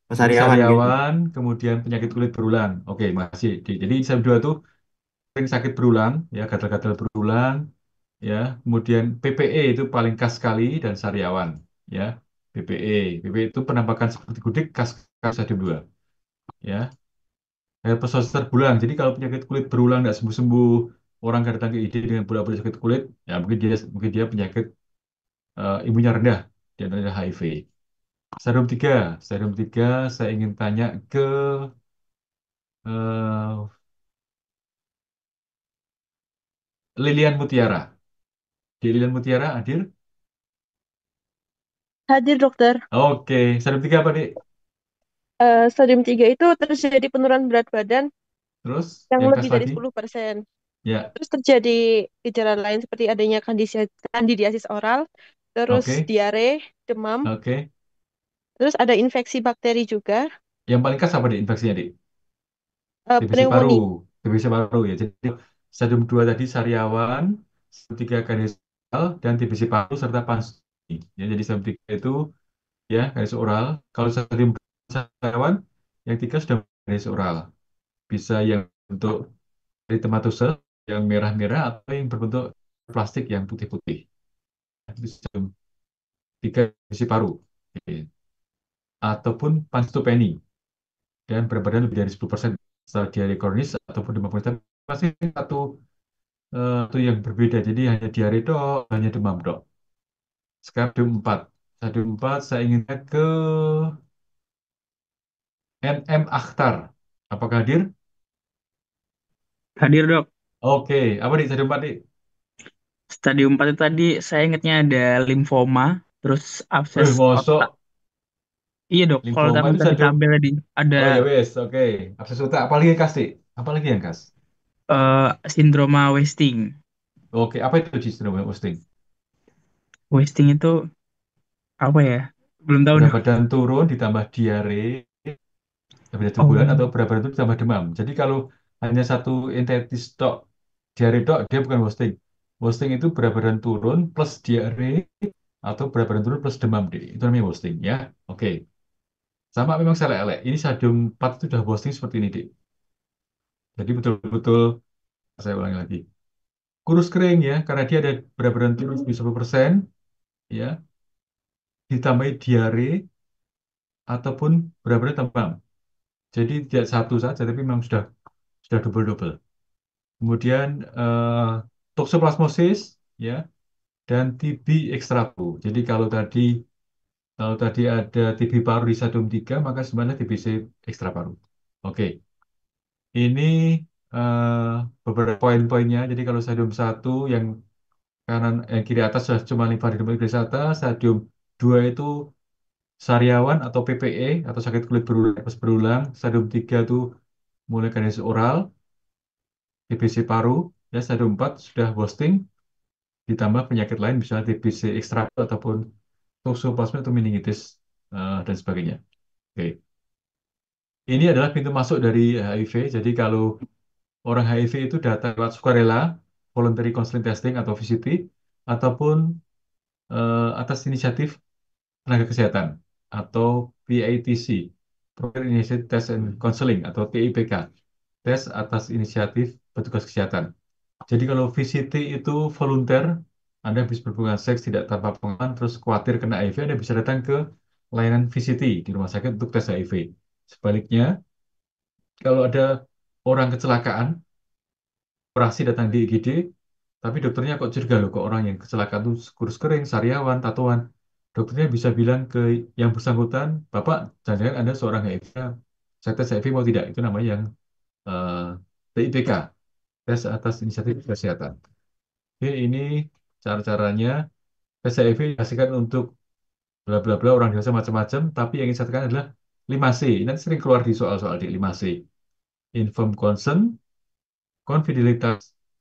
Jadi sariawan gitu. sariawan, kemudian penyakit kulit berulang. Oke, masih. Jadi stadium 2 itu sering sakit berulang, ya gatal-gatal berulang, ya. Kemudian PPE itu paling khas sekali dan sariawan, ya. PPE, PPE itu penampakan seperti gudik khas stadium 2, ya. Herpes zoster berulang. Jadi kalau penyakit kulit berulang tidak sembuh-sembuh, orang datang ke ID dengan bolak-balik sakit kulit, ya mungkin dia penyakit imunnya rendah dan ada HIV. Serum 3 saya ingin tanya ke eh, Lilian Mutiara. Di Lilian Mutiara hadir? Hadir dokter. Oke, serum 3 apa, Dik? Stadium 3 itu terjadi penurunan berat badan Terus yang yang khas lebih dari lagi? 10%. Ya, Terus terjadi gejala lain seperti adanya kandidiasis oral, terus oke, diare, demam, oke. terus ada infeksi bakteri juga, Yang paling khas apa di infeksinya, Dik? TBC paru, pneumonia. TBC paru ya. Jadi stadium 2 tadi sariawan, stadium 3 kardiospasial, dan TBC paru serta pansy. Ya, jadi stadium 3 itu ya garis oral. Kalau stadium 2 sariawan, yang 3 sudah garis oral. Bisa yang bentuk eritematosa yang merah-merah atau yang berbentuk plastik yang putih-putih. Itu stadium 3 TBC paru. Oke. Ataupun panstopeni dan berat badan lebih dari 10% setelah diare kronis ataupun demam kronis. Tapi masih satu yang berbeda. Jadi hanya diare dok, hanya demam dok. Sekarang stadium 4. Stadium 4 saya ingin lihat ke NM Akhtar. Apakah hadir? Hadir dok. Oke, apa di stadium 4 nih? Stadium 4 itu tadi saya ingatnya ada limfoma, terus abses otak. Mosok Iya dok, kalau limfoma tamu itu tadi stadium. tabel tadi ada Oh ya wes, oke. Abses otak. Apalagi yang kasih? Apalagi yang kas? sindroma wasting. Oke, apa itu di sindrom Osting? Wasting itu apa ya? Belum tahu Berat dok. badan turun ditambah diare, beda 7 bulan Oh, atau berat badan itu ditambah demam. Jadi kalau hanya satu entitas tok, diare tok, dia bukan wasting. Wasting itu berat badan turun plus diare atau berat badan turun plus demam, deh. Itu namanya wasting ya. Oke. Sama memang selek-elek. Ini stadium 4 itu sudah wasting seperti ini, Dik. Jadi betul-betul saya ulangi lagi. Kurus kering ya, karena dia ada berat badan turun 10% ya, ditambahi diare ataupun berat badan demam. Jadi tidak satu saja, tapi memang sudah double-double. Kemudian toksoplasmosis ya dan TB ekstrapu. Jadi kalau tadi ada TB paru di stadium 3 maka sebenarnya TBC ekstra paru. Oke, ini eh, beberapa poin-poinnya. Jadi kalau stadium 1 yang kanan kiri atas sudah cuma limfadenoma grisata, stadium 2 itu sariawan atau PPE atau sakit kulit berulang, stadium 3 itu mulai ganas oral, TBC paru, ya stadium 4 sudah wasting, ditambah penyakit lain misalnya TBC ekstra ataupun toxoplasma atau meningitis dan sebagainya. Oke. Ini adalah pintu masuk dari HIV. Jadi kalau orang HIV itu datang lewat sukarela, voluntary counseling testing atau VCT, ataupun atas inisiatif tenaga kesehatan atau PITC, Provider Initiated Test and Counseling atau TIPK, tes atas inisiatif petugas kesehatan. Jadi kalau VCT itu volunteer, Anda bisa berhubungan seks tidak tanpa pengalaman, terus khawatir kena HIV, Anda bisa datang ke layanan VCT di rumah sakit untuk tes HIV. Sebaliknya, kalau ada orang kecelakaan, operasi datang di IGD, tapi dokternya kok curiga loh, kok orang yang kecelakaan itu kurus kering, sariawan, tatoan. Dokternya bisa bilang ke yang bersangkutan, Bapak, jangan-jangan Anda seorang HIV, saya tes HIV mau tidak? Itu namanya yang eh, TIPK, tes atas inisiatif kesehatan. Oke, ini cara-caranya. Tes HIV dikasihkan untuk bla bla bla orang dewasa macam-macam, tapi yang ingin saya tekan adalah 5C. Ini nanti sering keluar di soal-soal di 5C. Informed consent, confidentialitas,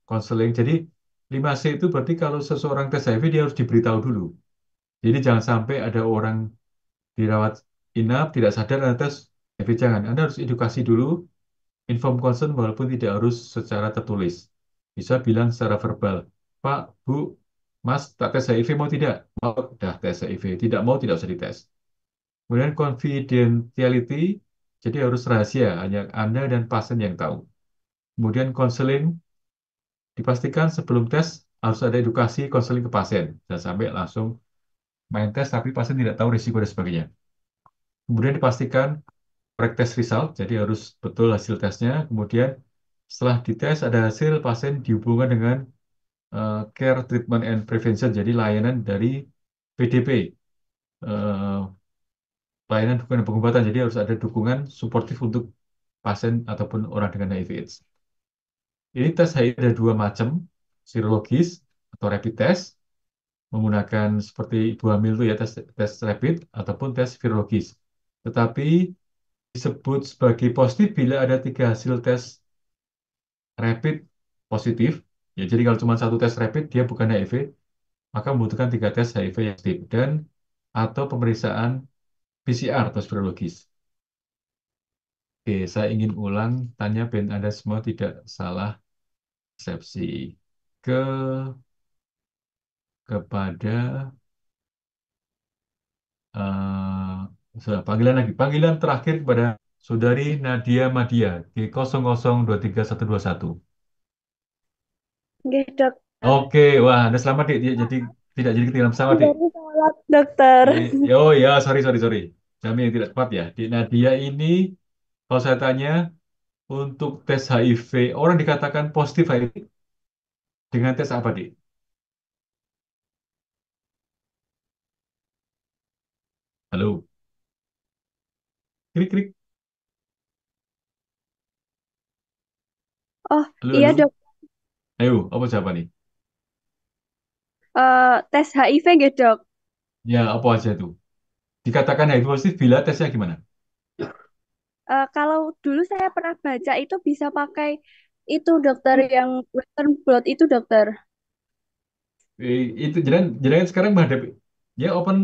counseling. Jadi 5C itu berarti kalau seseorang tes HIV dia harus diberitahu dulu. Jadi jangan sampai ada orang dirawat inap tidak sadar Anda tes HIV, jangan. Anda harus edukasi dulu, inform consent walaupun tidak harus secara tertulis. Bisa bilang secara verbal, Pak, Bu, Mas, tak tes HIV mau tidak? Mau, dah tes HIV. Tidak mau, tidak usah dites. Kemudian confidentiality, jadi harus rahasia, hanya Anda dan pasien yang tahu. Kemudian counseling, dipastikan sebelum tes harus ada edukasi konseling ke pasien. Jangan sampai langsung main tes tapi pasien tidak tahu risiko dan sebagainya. Kemudian dipastikan correct test result, jadi harus betul hasil tesnya. Kemudian setelah dites ada hasil, pasien dihubungkan dengan care treatment and prevention, jadi layanan dari PDP, eh, pelayanan dukungan dan pengobatan. Jadi harus ada dukungan suportif untuk pasien ataupun orang dengan HIV/AIDS. Ini tes HIV ada dua macam, serologis atau rapid test, menggunakan seperti ibu hamil itu ya tes rapid ataupun tes virologis. Tetapi disebut sebagai positif bila ada 3 hasil tes rapid positif, ya jadi kalau cuma satu tes rapid dia bukan HIV, maka membutuhkan 3 tes HIV yang positif dan atau pemeriksaan PCR atau serologis. Oke, saya ingin ulang tanya ben Anda semua tidak salah persepsi ke kepada panggilan lagi. Panggilan terakhir kepada Saudari Nadia Madia G00231121. Nggih, dok. Oke, wah, Anda selamat, Dik. Jadi tidak jadi ketinggalan pesawat, Dik. Baru sholat, dokter. Oh ya, sorry. Kami yang tidak tepat ya. Dik Nadia ini, kalau saya tanya, untuk tes HIV, orang dikatakan positif HIV dengan tes apa, Dik? Halo, krik. Oh, Halo, iya, halo. dok. Ayo, apa jawaban nih? Tes HIV nggih, dok. Ya, apa aja itu? Dikatakan HIV positif bila tesnya gimana? Kalau dulu saya pernah baca itu bisa pakai itu, dokter, yang Western blot itu, dokter. Itu jangan sekarang menghadapi ya open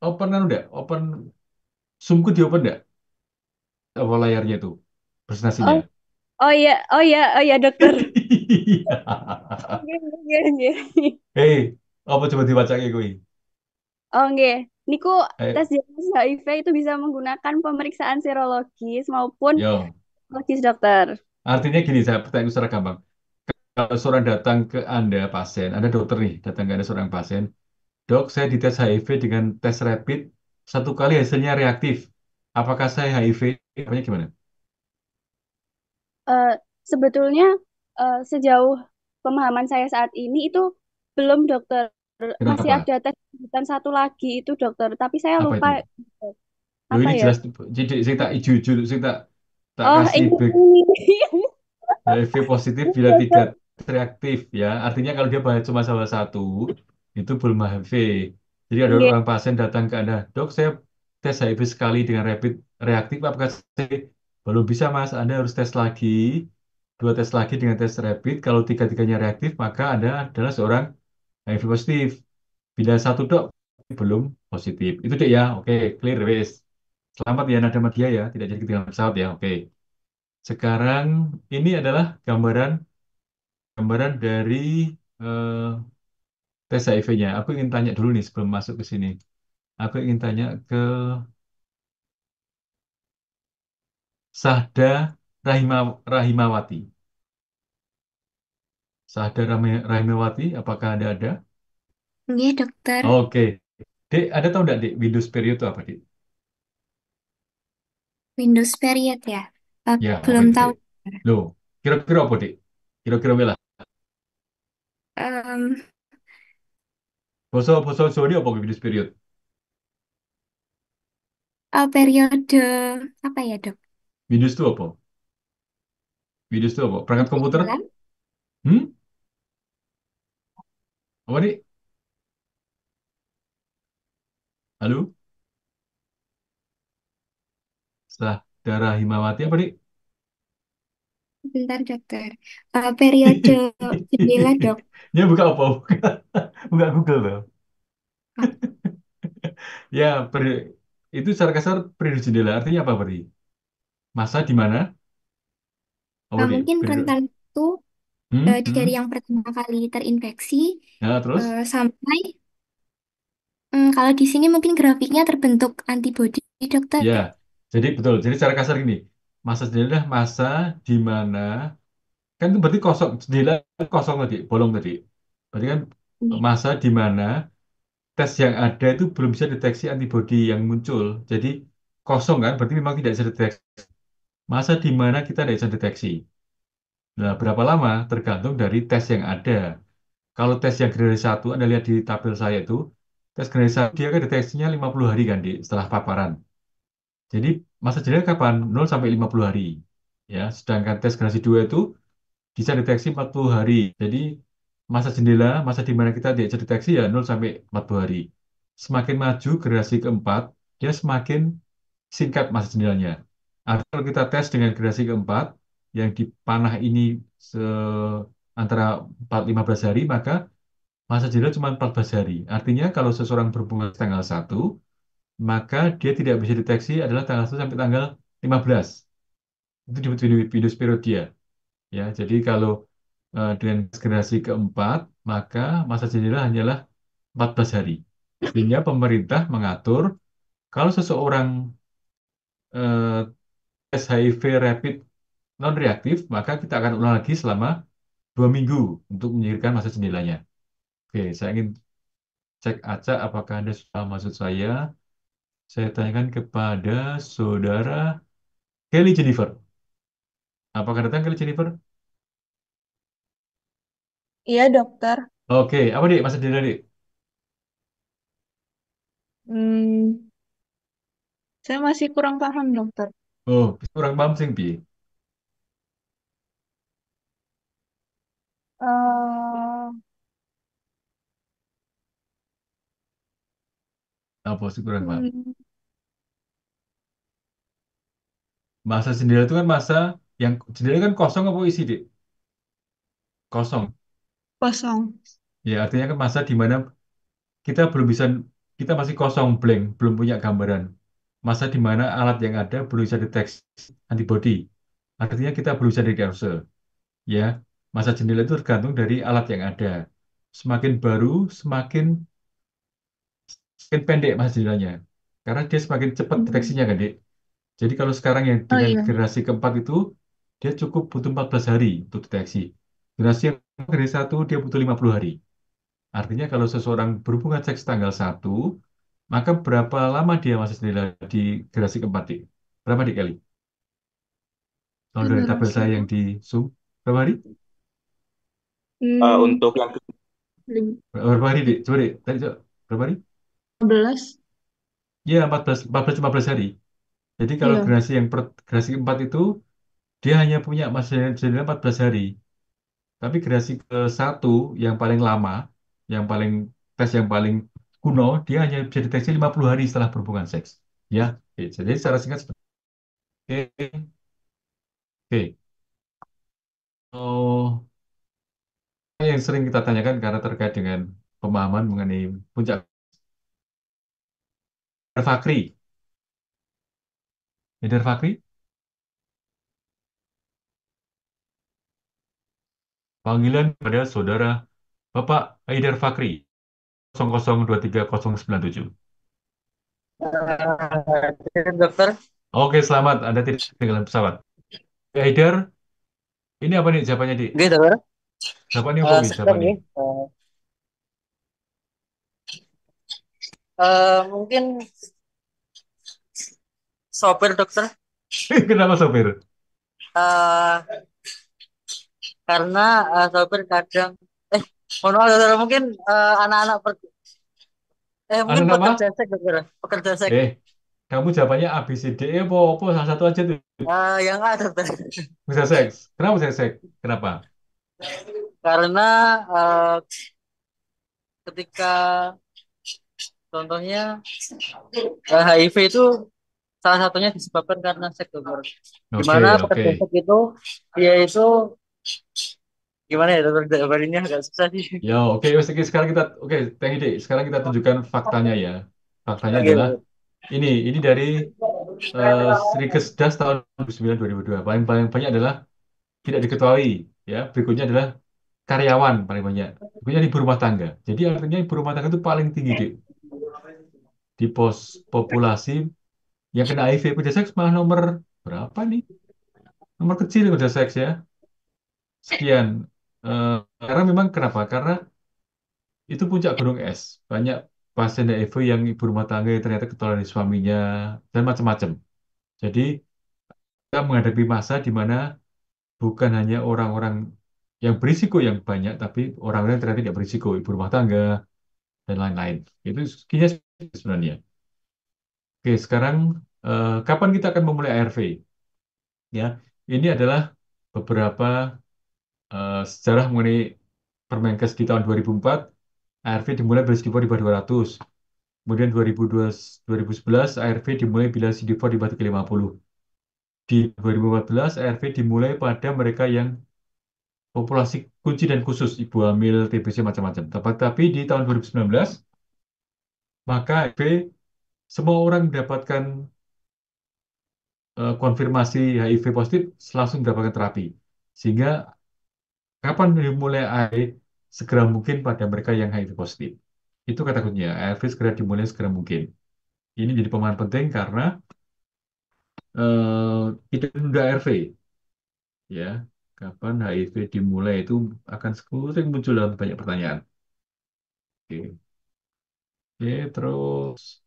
open kan udah open Zoomku di open enggak apa layarnya itu presentasinya. Oh, oh iya, dokter. Nggih, nggih, nggih. Hei, apa coba dibaca kayak gue? Oh, nggih. Niku Eh, tes diagnosis HIV itu bisa menggunakan pemeriksaan serologis maupun yo, logis, dokter. artinya gini, saya pertanyaan secara gampang. Kalau seorang datang ke Anda pasien, Anda dokter nih, datang ke Anda seorang pasien, dok, saya dites HIV dengan tes rapid, satu kali hasilnya reaktif. Apakah saya HIV? Apanya gimana? Eh, Sebetulnya sejauh pemahaman saya saat ini itu belum, dokter. Masih Kenapa? ada tes lanjutan satu lagi itu, dokter. Tapi saya Apa lupa itu? Loh apa ini ya. jelas, jadi tak ijo-ijo, tak Oh, kasih back. ini. HIV positif bila tidak reaktif ya. Artinya kalau dia cuma salah satu itu belum HIV. Jadi ada Nggih. orang pasien datang ke Anda, dok saya tes HIV sekali dengan rapid reaktif, apakah saya belum bisa Mas? Anda harus tes lagi, 2 tes lagi dengan tes rapid. Kalau tiga-tiganya reaktif maka Anda adalah seorang HIV positif. Bila satu dok belum positif. Itu deh ya. Oke, clear wes. Selamat ya Nada Madya ya, tidak jadi ketinggalan pesawat ya. Oke. Sekarang ini adalah gambaran gambaran dari eh, tes HIV-nya. Aku ingin tanya dulu nih sebelum masuk ke sini. Aku ingin tanya ke Sahda Rahimawati. Rahimawati, apakah Anda ada? Nggih, dokter. Oke. Dek, ada tahu nggak, Dek, Windows period itu apa, Dek? Windows period ya. Ya, apa Belum itu, tahu. Dek? Loh, kira-kira apa, Dek? Kira-kira bela. Em, Bosok Jawa ini apa Windows period? Periode apa ya, dok? Windows itu apa? Windows itu apa? Perangkat komputer? Dalam? Hmm? Apa, Dek? Halo? Sahda Rahimawati apa, Dek? Bentar, dokter. Periode jendela, dok. Ya buka apa? Buka Google loh. Ah, Ya, itu secara kasar periode jendela artinya apa berarti? Masa di mana? Apa di Mungkin periode? rentan itu Hmm? dari Hmm? yang pertama kali terinfeksi Ya, terus? sampai kalau di sini mungkin grafiknya terbentuk antibodi, dokter. Ya, jadi betul. Jadi secara kasar gini, masa jendela adalah masa di mana kan itu berarti kosong, jendela kosong tadi, bolong tadi. Berarti kan Nih. masa di mana tes yang ada itu belum bisa deteksi antibodi yang muncul. Jadi kosong kan, berarti memang tidak bisa deteksi. Masa di mana kita tidak bisa deteksi. Nah, berapa lama? Tergantung dari tes yang ada. Kalau tes yang generasi 1, Anda lihat di tabel saya itu, tes generasi 1 dia kan deteksinya 50 hari kan setelah paparan. Jadi masa jeda kapan? 0 sampai 50 hari. Ya, sedangkan tes generasi 2 itu bisa deteksi 40 hari. Jadi masa jendela, masa di mana kita tidak bisa deteksi ya 0 sampai 40 hari. Semakin maju generasi keempat, dia semakin singkat masa jendelanya. Artinya kalau kita tes dengan generasi keempat, yang dipanah ini antara 15 hari, maka masa jeda cuma 14 hari. Artinya kalau seseorang berhubungan tanggal 1, maka dia tidak bisa deteksi adalah tanggal 1 sampai tanggal 15. Itu disebut virus dia. Ya, jadi kalau dengan generasi keempat, maka masa jeda hanyalah 14 hari. Sehingga pemerintah mengatur kalau seseorang eh, tes HIV rapid non reaktif, maka kita akan ulang lagi selama 2 minggu untuk menyingkirkan masa jendelanya. Oke, saya ingin cek acak apakah Anda sudah maksud saya. Saya tanyakan kepada saudara Kelly Jennifer. Apakah datang Kelly Jennifer? Iya, dokter. Oke, apa dik masa jendela dik? Hmm, saya masih kurang paham, dokter. Oh, kurang paham sing piye? eh Apa sih kurang paham? hmm, Masa jendela itu kan masa yang jendela kan kosong apa isi dik? Kosong. kosong. Ya, artinya kan masa di mana kita belum bisa, kita masih kosong, blank, belum punya gambaran. Masa di mana alat yang ada belum bisa deteksi antibody. Artinya kita belum bisa diagnosa. Ya, masa jendela itu tergantung dari alat yang ada. Semakin baru, semakin pendek masa jendelanya. Karena dia semakin cepat Hmm. deteksinya kan, Dek. Jadi kalau sekarang yang Oh dengan iya, generasi keempat itu, dia cukup butuh 14 hari untuk deteksi. Generasi yang generasi 1, dia butuh 50 hari. Artinya kalau seseorang berhubungan seks tanggal 1, maka berapa lama dia masa jendela di generasi keempat, Dik? Berapa, Dik, kali? Kalau dari tabel generasi saya yang apa? di Zoom, berapa hari? Hmm, Untuk yang Berapa hari, Dik? Coba, Dik. Tadi, coba. Berapa hari? 15. Ya, 14 hari. Jadi kalau Iya. generasi keempat itu dia hanya punya masa jeda 14 hari. Tapi generasi ke satu yang paling lama, yang paling yang paling kuno, dia hanya bisa deteksi 50 hari setelah berhubungan seks. Ya, oke. Jadi secara singkat seperti oke. Oke. Oh, yang sering kita tanyakan karena terkait dengan pemahaman mengenai puncak Fakri. Haidar Fakri, panggilan pada saudara Bapak Haidar Fakri 00230097. Dokter. Oke, selamat. Anda tidak ketinggalan pesawat. Haidar, ini apa nih jawabannya, Dik? Oke, dokter. Jawabannya apa, Wi? Sebentar Jawabannya. nih. Mungkin sopir, dokter. Kenapa sopir? Eh, karena sopir kadang mohon maaf, dokter, mungkin anak-anak mungkin Anak apa? pekerja seks, dokter. Pekerja seks. Kamu jawabannya A, B, C, D, E, apa salah satu aja tuh. Yang ada, dokter. Bisa seks. Kenapa bisa seks? Kenapa? Karena ketika contohnya HIV itu salah satunya disebabkan karena seks, dokter. Oke, Gimana oke. pekerja seks itu dia itu gimana ya, dokter, jawabannya agak susah sih. Ya, oke. Sekarang kita, oke, thank you, Dik. Sekarang kita tunjukkan faktanya ya. Faktanya Oke, adalah ini dari Srikesdas tahun 2009-2002. Paling paling banyak adalah tidak diketahui. Ya, berikutnya adalah karyawan paling banyak. Berikutnya ibu rumah tangga. Jadi artinya ibu rumah tangga itu paling tinggi, Dik. Di populasi yang kena HIV pada seks malah nomor berapa nih? Nomor kecil pada seks ya. Sekian. Karena memang kenapa? Karena itu puncak gunung es. Banyak pasien HIV yang ibu rumah tangga yang ternyata ketularan dari suaminya dan macam-macam. Jadi kita menghadapi masa di mana bukan hanya orang-orang yang berisiko yang banyak, tapi orang-orang yang ternyata tidak berisiko, ibu rumah tangga dan lain-lain. Itu sekian sebenarnya. Oke, sekarang kapan kita akan memulai ARV? Ya, ini adalah beberapa sejarah mengenai Permenkes di tahun 2004. ARV dimulai bila CD4 di bawah 200. Kemudian 2011 ARV dimulai bila CD4 di bawah 350. Di 2014 ARV dimulai pada mereka yang populasi kunci dan khusus ibu hamil, TBC macam-macam. Tapi di tahun 2019 maka HIV semua orang mendapatkan konfirmasi HIV positif langsung mendapatkan terapi. Sehingga kapan dimulai ARV segera mungkin pada mereka yang HIV positif. Itu kata kuncinya, ARV segera dimulai segera mungkin. Ini jadi pemahaman penting karena tidak menunda ARV. Ya, kapan HIV dimulai itu akan sering muncul dalam banyak pertanyaan. Oke, Oke, terus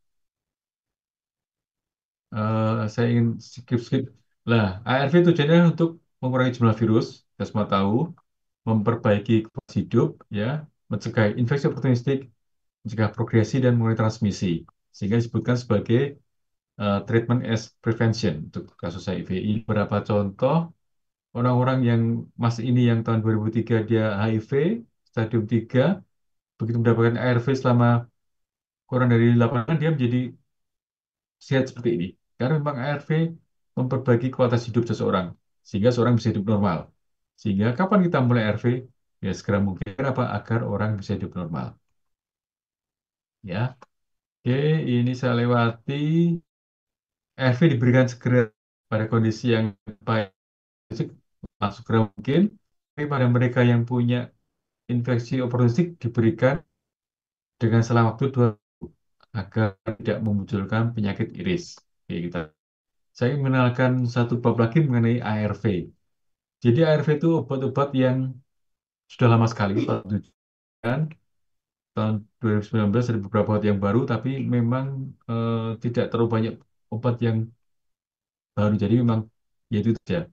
saya ingin skip. Lah, ARV tujuannya untuk mengurangi jumlah virus, kita semua tahu, memperbaiki kualitas hidup, ya, mencegah infeksi oportunistik, mencegah progresi dan mengurangi transmisi, sehingga disebutkan sebagai treatment as prevention untuk kasus HIV. Ini beberapa contoh orang-orang yang ini yang tahun 2003 dia HIV stadium 3, begitu mendapatkan ARV selama kurang dari 8 bulan dia menjadi sehat seperti ini. Karena memang ARV memperbaiki kualitas hidup seseorang sehingga seorang bisa hidup normal. Sehingga kapan kita mulai ARV? Ya segera mungkin. Kenapa? Agar orang bisa hidup normal. Ya, oke, ini saya lewati. ARV diberikan segera pada kondisi yang baik, langsung segera mungkin. Tapi pada mereka yang punya infeksi oportunistik diberikan dengan selang waktu 2 agar tidak memunculkan penyakit iris. Oke, saya ingin mengenalkan satu bab lagi mengenai ARV. Jadi ARV itu obat-obat yang sudah lama sekali, kan? Tahun 2019 ada beberapa obat yang baru, tapi memang tidak terlalu banyak obat yang baru. Jadi memang ya itu saja.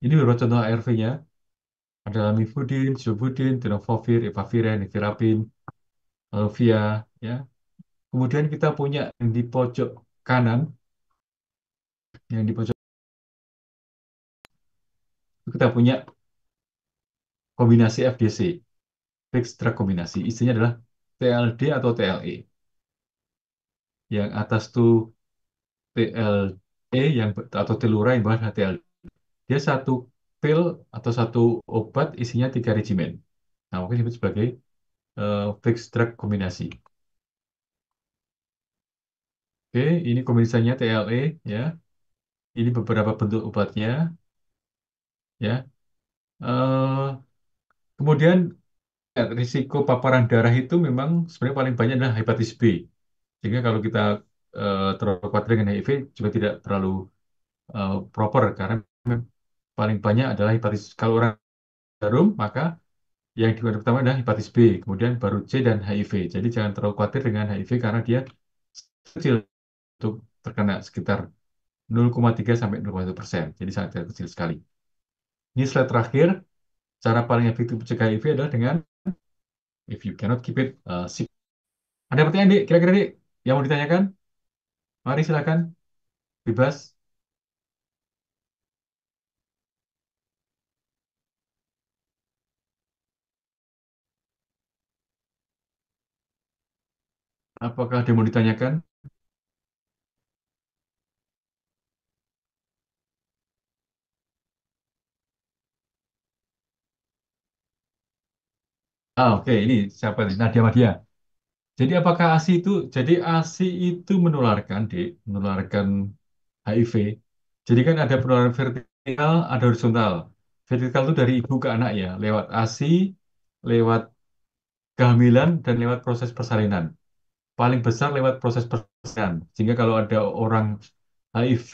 Ini beberapa contoh ARV-nya. Ada lamivudin, zofudin, tenofovir, efavirenz, nevirapin, Alvia, ya. Kemudian kita punya yang di pojok kanan, yang di pojok kita punya kombinasi FDC, fixed drug kombinasi. Isinya adalah TLD atau TLE. Yang atas tuh TLE atau telura, yang bawah adalah TLD. Dia satu pil atau satu obat isinya 3 regimen. Nah, mungkin disebut sebagai fixed drug kombinasi. Oke, ini kombinasinya TLE, ya. Ini beberapa bentuk obatnya, ya. Eh, Kemudian risiko paparan darah itu memang sebenarnya paling banyak adalah hepatitis B. Sehingga kalau kita terlalu khawatir dengan HIV juga tidak terlalu proper karena paling banyak adalah hepatitis. Kalau orang jarum maka yang diwajib pertama adalah hepatitis B, kemudian baru C dan HIV. Jadi jangan terlalu khawatir dengan HIV karena dia kecil untuk terkena sekitar 0,3 sampai 0,1%. Jadi sangat kecil sekali. Ini slide terakhir. Cara paling efektif mencegah HIV adalah dengan if you cannot keep it secret. Ada pertanyaan, Dik? Kira-kira, Dik, yang mau ditanyakan? Mari silakan. Bebas. Apakah ada yang mau ditanyakan? Oke. Ini siapa nih? Nadia Madia. Jadi apakah ASI itu menularkan, Dik? Menularkan HIV. Jadi kan ada penularan vertikal, ada horizontal. Vertikal itu dari ibu ke anak ya, lewat ASI, lewat kehamilan, dan lewat proses persalinan. Paling besar lewat proses persalinan. Sehingga kalau ada orang HIV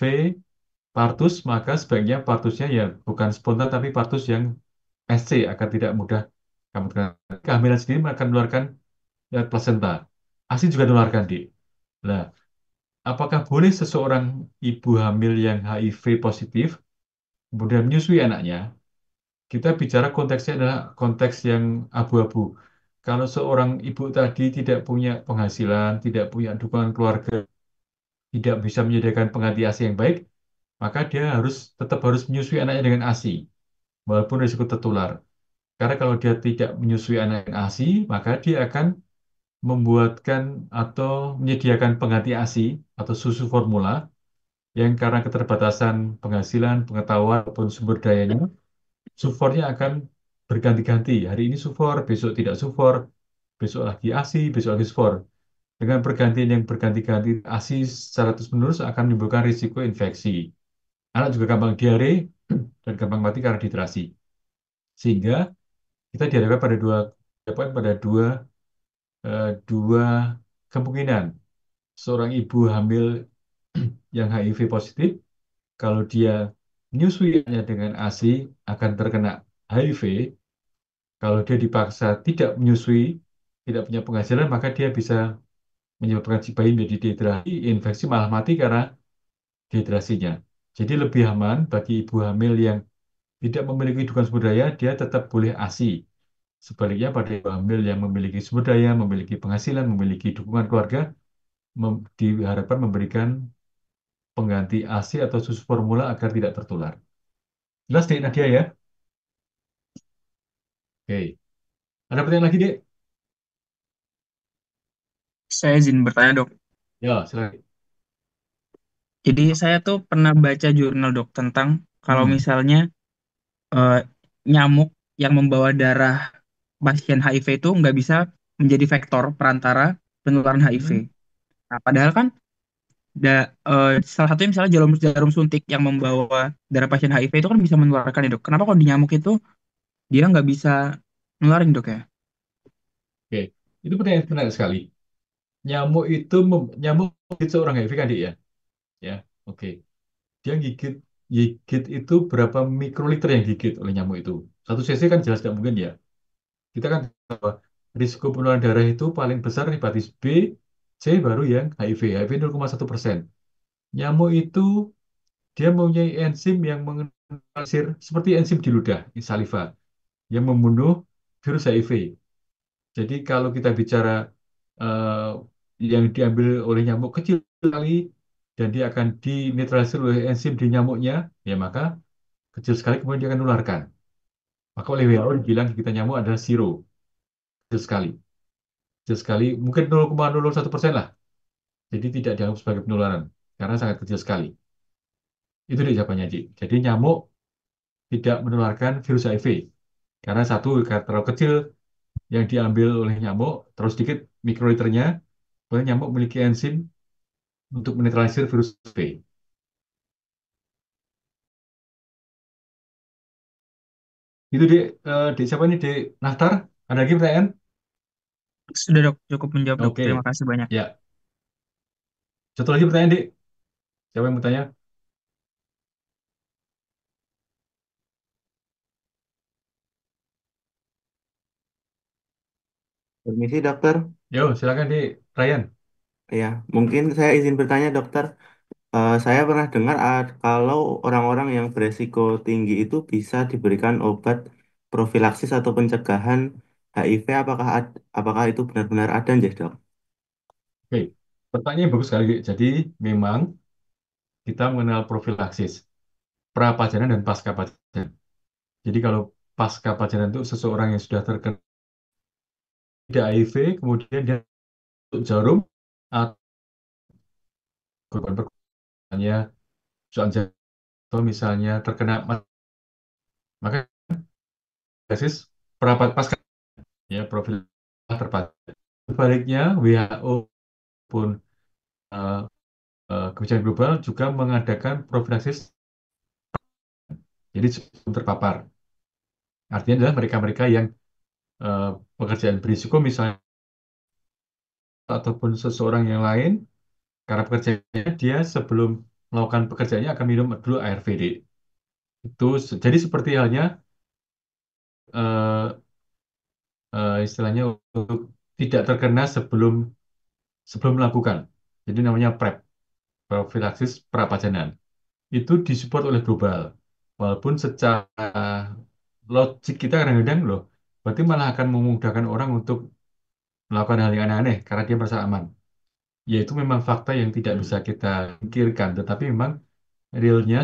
partus, maka sebaiknya partusnya ya bukan spontan, tapi partus yang SC agar tidak mudah kamu terkena. Kehamilan sendiri akan menularkan lewat plasenta. ASI juga menularkan, Dik. Nah, apakah boleh seseorang ibu hamil yang HIV positif kemudian menyusui anaknya? Kita bicara konteksnya adalah konteks yang abu-abu. Kalau seorang ibu tadi tidak punya penghasilan, tidak punya dukungan keluarga, tidak bisa menyediakan pengganti ASI yang baik, maka dia tetap harus menyusui anaknya dengan ASI, walaupun risiko tertular. Karena kalau dia tidak menyusui anak yang ASI, maka dia akan membuatkan atau menyediakan pengganti ASI atau susu formula yang karena keterbatasan penghasilan, pengetahuan, ataupun sumber dayanya, sufornya akan berganti-ganti. Hari ini sufor, besok tidak sufor, besok lagi ASI, besok lagi sufor. Dengan pergantian yang berganti-ganti ASI secara terus-menerus akan menimbulkan risiko infeksi. Anak juga gampang diare dan gampang mati karena dehidrasi. Sehingga kita dihadapkan pada dua kemungkinan. Seorang ibu hamil yang HIV positif, kalau dia menyusuinya dengan ASI akan terkena HIV. Kalau dia dipaksa tidak menyusui, tidak punya penghasilan, maka dia bisa menyebabkan si bayi menjadi dehidrasi, infeksi malah mati karena dehidrasinya. Jadi lebih aman bagi ibu hamil yang tidak memiliki dukungan sumber daya, dia tetap boleh ASI. Sebaliknya pada ibu hamil yang memiliki sumber daya, memiliki penghasilan, memiliki dukungan keluarga, diharapkan memberikan pengganti ASI atau susu formula agar tidak tertular. Jelas, Dek Nadia ya? Oke. Ada pertanyaan lagi, Dek? Saya izin bertanya, Dok. Ya, silakan. Jadi saya tuh pernah baca jurnal, Dok, tentang kalau Hmm. misalnya eh, nyamuk yang membawa darah pasien HIV itu nggak bisa menjadi vektor perantara penularan HIV. Hmm. Nah, padahal kan salah satunya misalnya jarum jarum suntik yang membawa darah pasien HIV itu kan bisa menularkan ya, Dok. Kenapa kalau di nyamuk itu dia nggak bisa nularin, Dok ya? Oke. Itu pertanyaan menarik sekali. Nyamuk gigit seorang HIV kan, Dek ya? Ya, oke. Dia gigit itu berapa mikroliter yang gigit oleh nyamuk itu? 1 cc kan jelas tidak mungkin ya. Kita kan tahu bahwa risiko penularan darah itu paling besar hepatitis B, C baru yang HIV. HIV 0,1%. Nyamuk itu dia mempunyai enzim yang mengeneralisir seperti enzim di ludah, di saliva, yang membunuh virus HIV. Jadi kalau kita bicara eh, yang diambil oleh nyamuk kecil sekali dan dia akan dinetralisir oleh enzim di nyamuknya, ya maka kecil sekali kemudian dia akan menularkan. Maka oleh WHO dibilang kita nyamuk adalah zero, kecil sekali. Kecil sekali, mungkin 0,001% lah. Jadi tidak dianggap sebagai penularan karena sangat kecil sekali. Itu dia jawabannya, Ci. Jadi nyamuk tidak menularkan virus HIV karena satu, karena terlalu kecil yang diambil oleh nyamuk, terus sedikit mikroliternya, kemudian nyamuk memiliki enzim untuk menetralisir virus HIV. Itu di siapa nih, di Naftar? Ada lagi pertanyaan? Sudah, Dok, cukup menjawab, Dok. Oke, Terima kasih banyak. ya. Satu lagi pertanyaan, Dik. Siapa yang mau tanya? Permisi dokter, Yo, silakan, Dik. Ryan. ya mungkin saya izin bertanya dokter. Saya pernah dengar kalau orang-orang yang beresiko tinggi itu bisa diberikan obat profilaksis atau pencegahan HIV. Apakah itu benar-benar ada, nggih, dok? Oke, pertanyaan bagus sekali, Dik. Jadi memang kita mengenal profilaksis, prapacanan dan pasca pacanan. Jadi kalau pasca pacanan itu seseorang yang sudah terkena HIV, kemudian dia masuk jarum atau korban perkosaan soal atau misalnya terkena maka basis perapat pasca ya profil terpadu. Sebaliknya WHO pun eh, kebijakan global juga mengadakan profilaksis jadi sebelum terpapar. Artinya adalah mereka-mereka yang eh, pekerjaan berisiko misalnya ataupun seseorang yang lain karena pekerjaannya dia sebelum melakukan pekerjaannya akan minum dulu ARVD. Itu jadi seperti halnya eh, istilahnya untuk tidak terkena sebelum sebelum melakukan. Jadi namanya PrEP, profilaksis prapacanan. Itu disupport oleh global. Walaupun secara logik kita kadang-kadang loh, berarti malah akan memudahkan orang untuk melakukan hal yang aneh-aneh karena dia merasa aman. Yaitu memang fakta yang tidak bisa kita pikirkan, tetapi memang realnya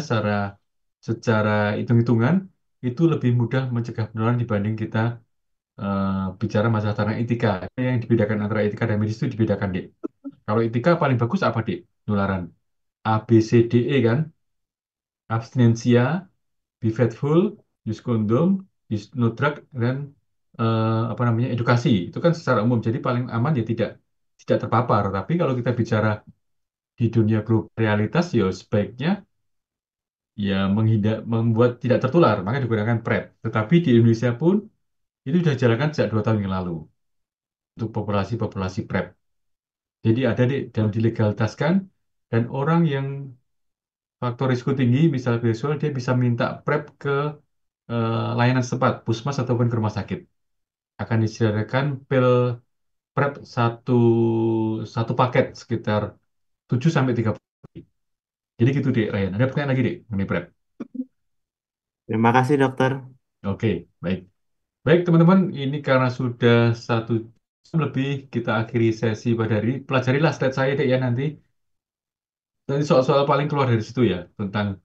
secara hitung-hitungan itu lebih mudah mencegah penularan dibanding kita eh, bicara masalah tentang etika. Yang dibedakan antara etika dan medis itu dibedakan, Dek. Kalau etika paling bagus apa, Dek? Penularan. A, B, C, D, E kan? Abstinensia, be faithful, use condom, no drug dan apa namanya edukasi itu kan secara umum. Jadi paling aman ya tidak terpapar. Tapi kalau kita bicara di dunia global realitas ya sebaiknya ya membuat tidak tertular, maka digunakan PrEP. Tetapi di Indonesia pun itu sudah dijalankan sejak 2 tahun yang lalu untuk populasi-populasi PrEP. Jadi ada dan dilegalitaskan dan orang yang faktor risiko tinggi, misalnya visual, dia bisa minta PrEP ke layanan setempat, puskesmas ataupun ke rumah sakit. Akan disediakan pil PrEP satu paket sekitar 7 sampai 30. Jadi gitu deh, Ryan. Ada pertanyaan lagi deh mengenai PrEP. Terima kasih dokter. Oke, baik. Baik teman-teman, ini karena sudah 1 jam lebih, kita akhiri sesi pada hari ini. Pelajarilah slide saya deh ya nanti. Nanti soal-soal paling keluar dari situ ya, tentang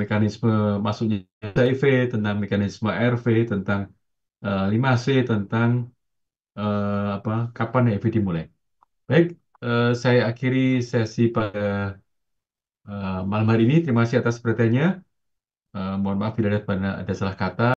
mekanisme masuknya HIV, tentang mekanisme ARV, tentang 5C, tentang kapan HIV dimulai. Baik, saya akhiri sesi pada malam hari ini. Terima kasih atas perhatiannya. Mohon maaf bila ada salah kata.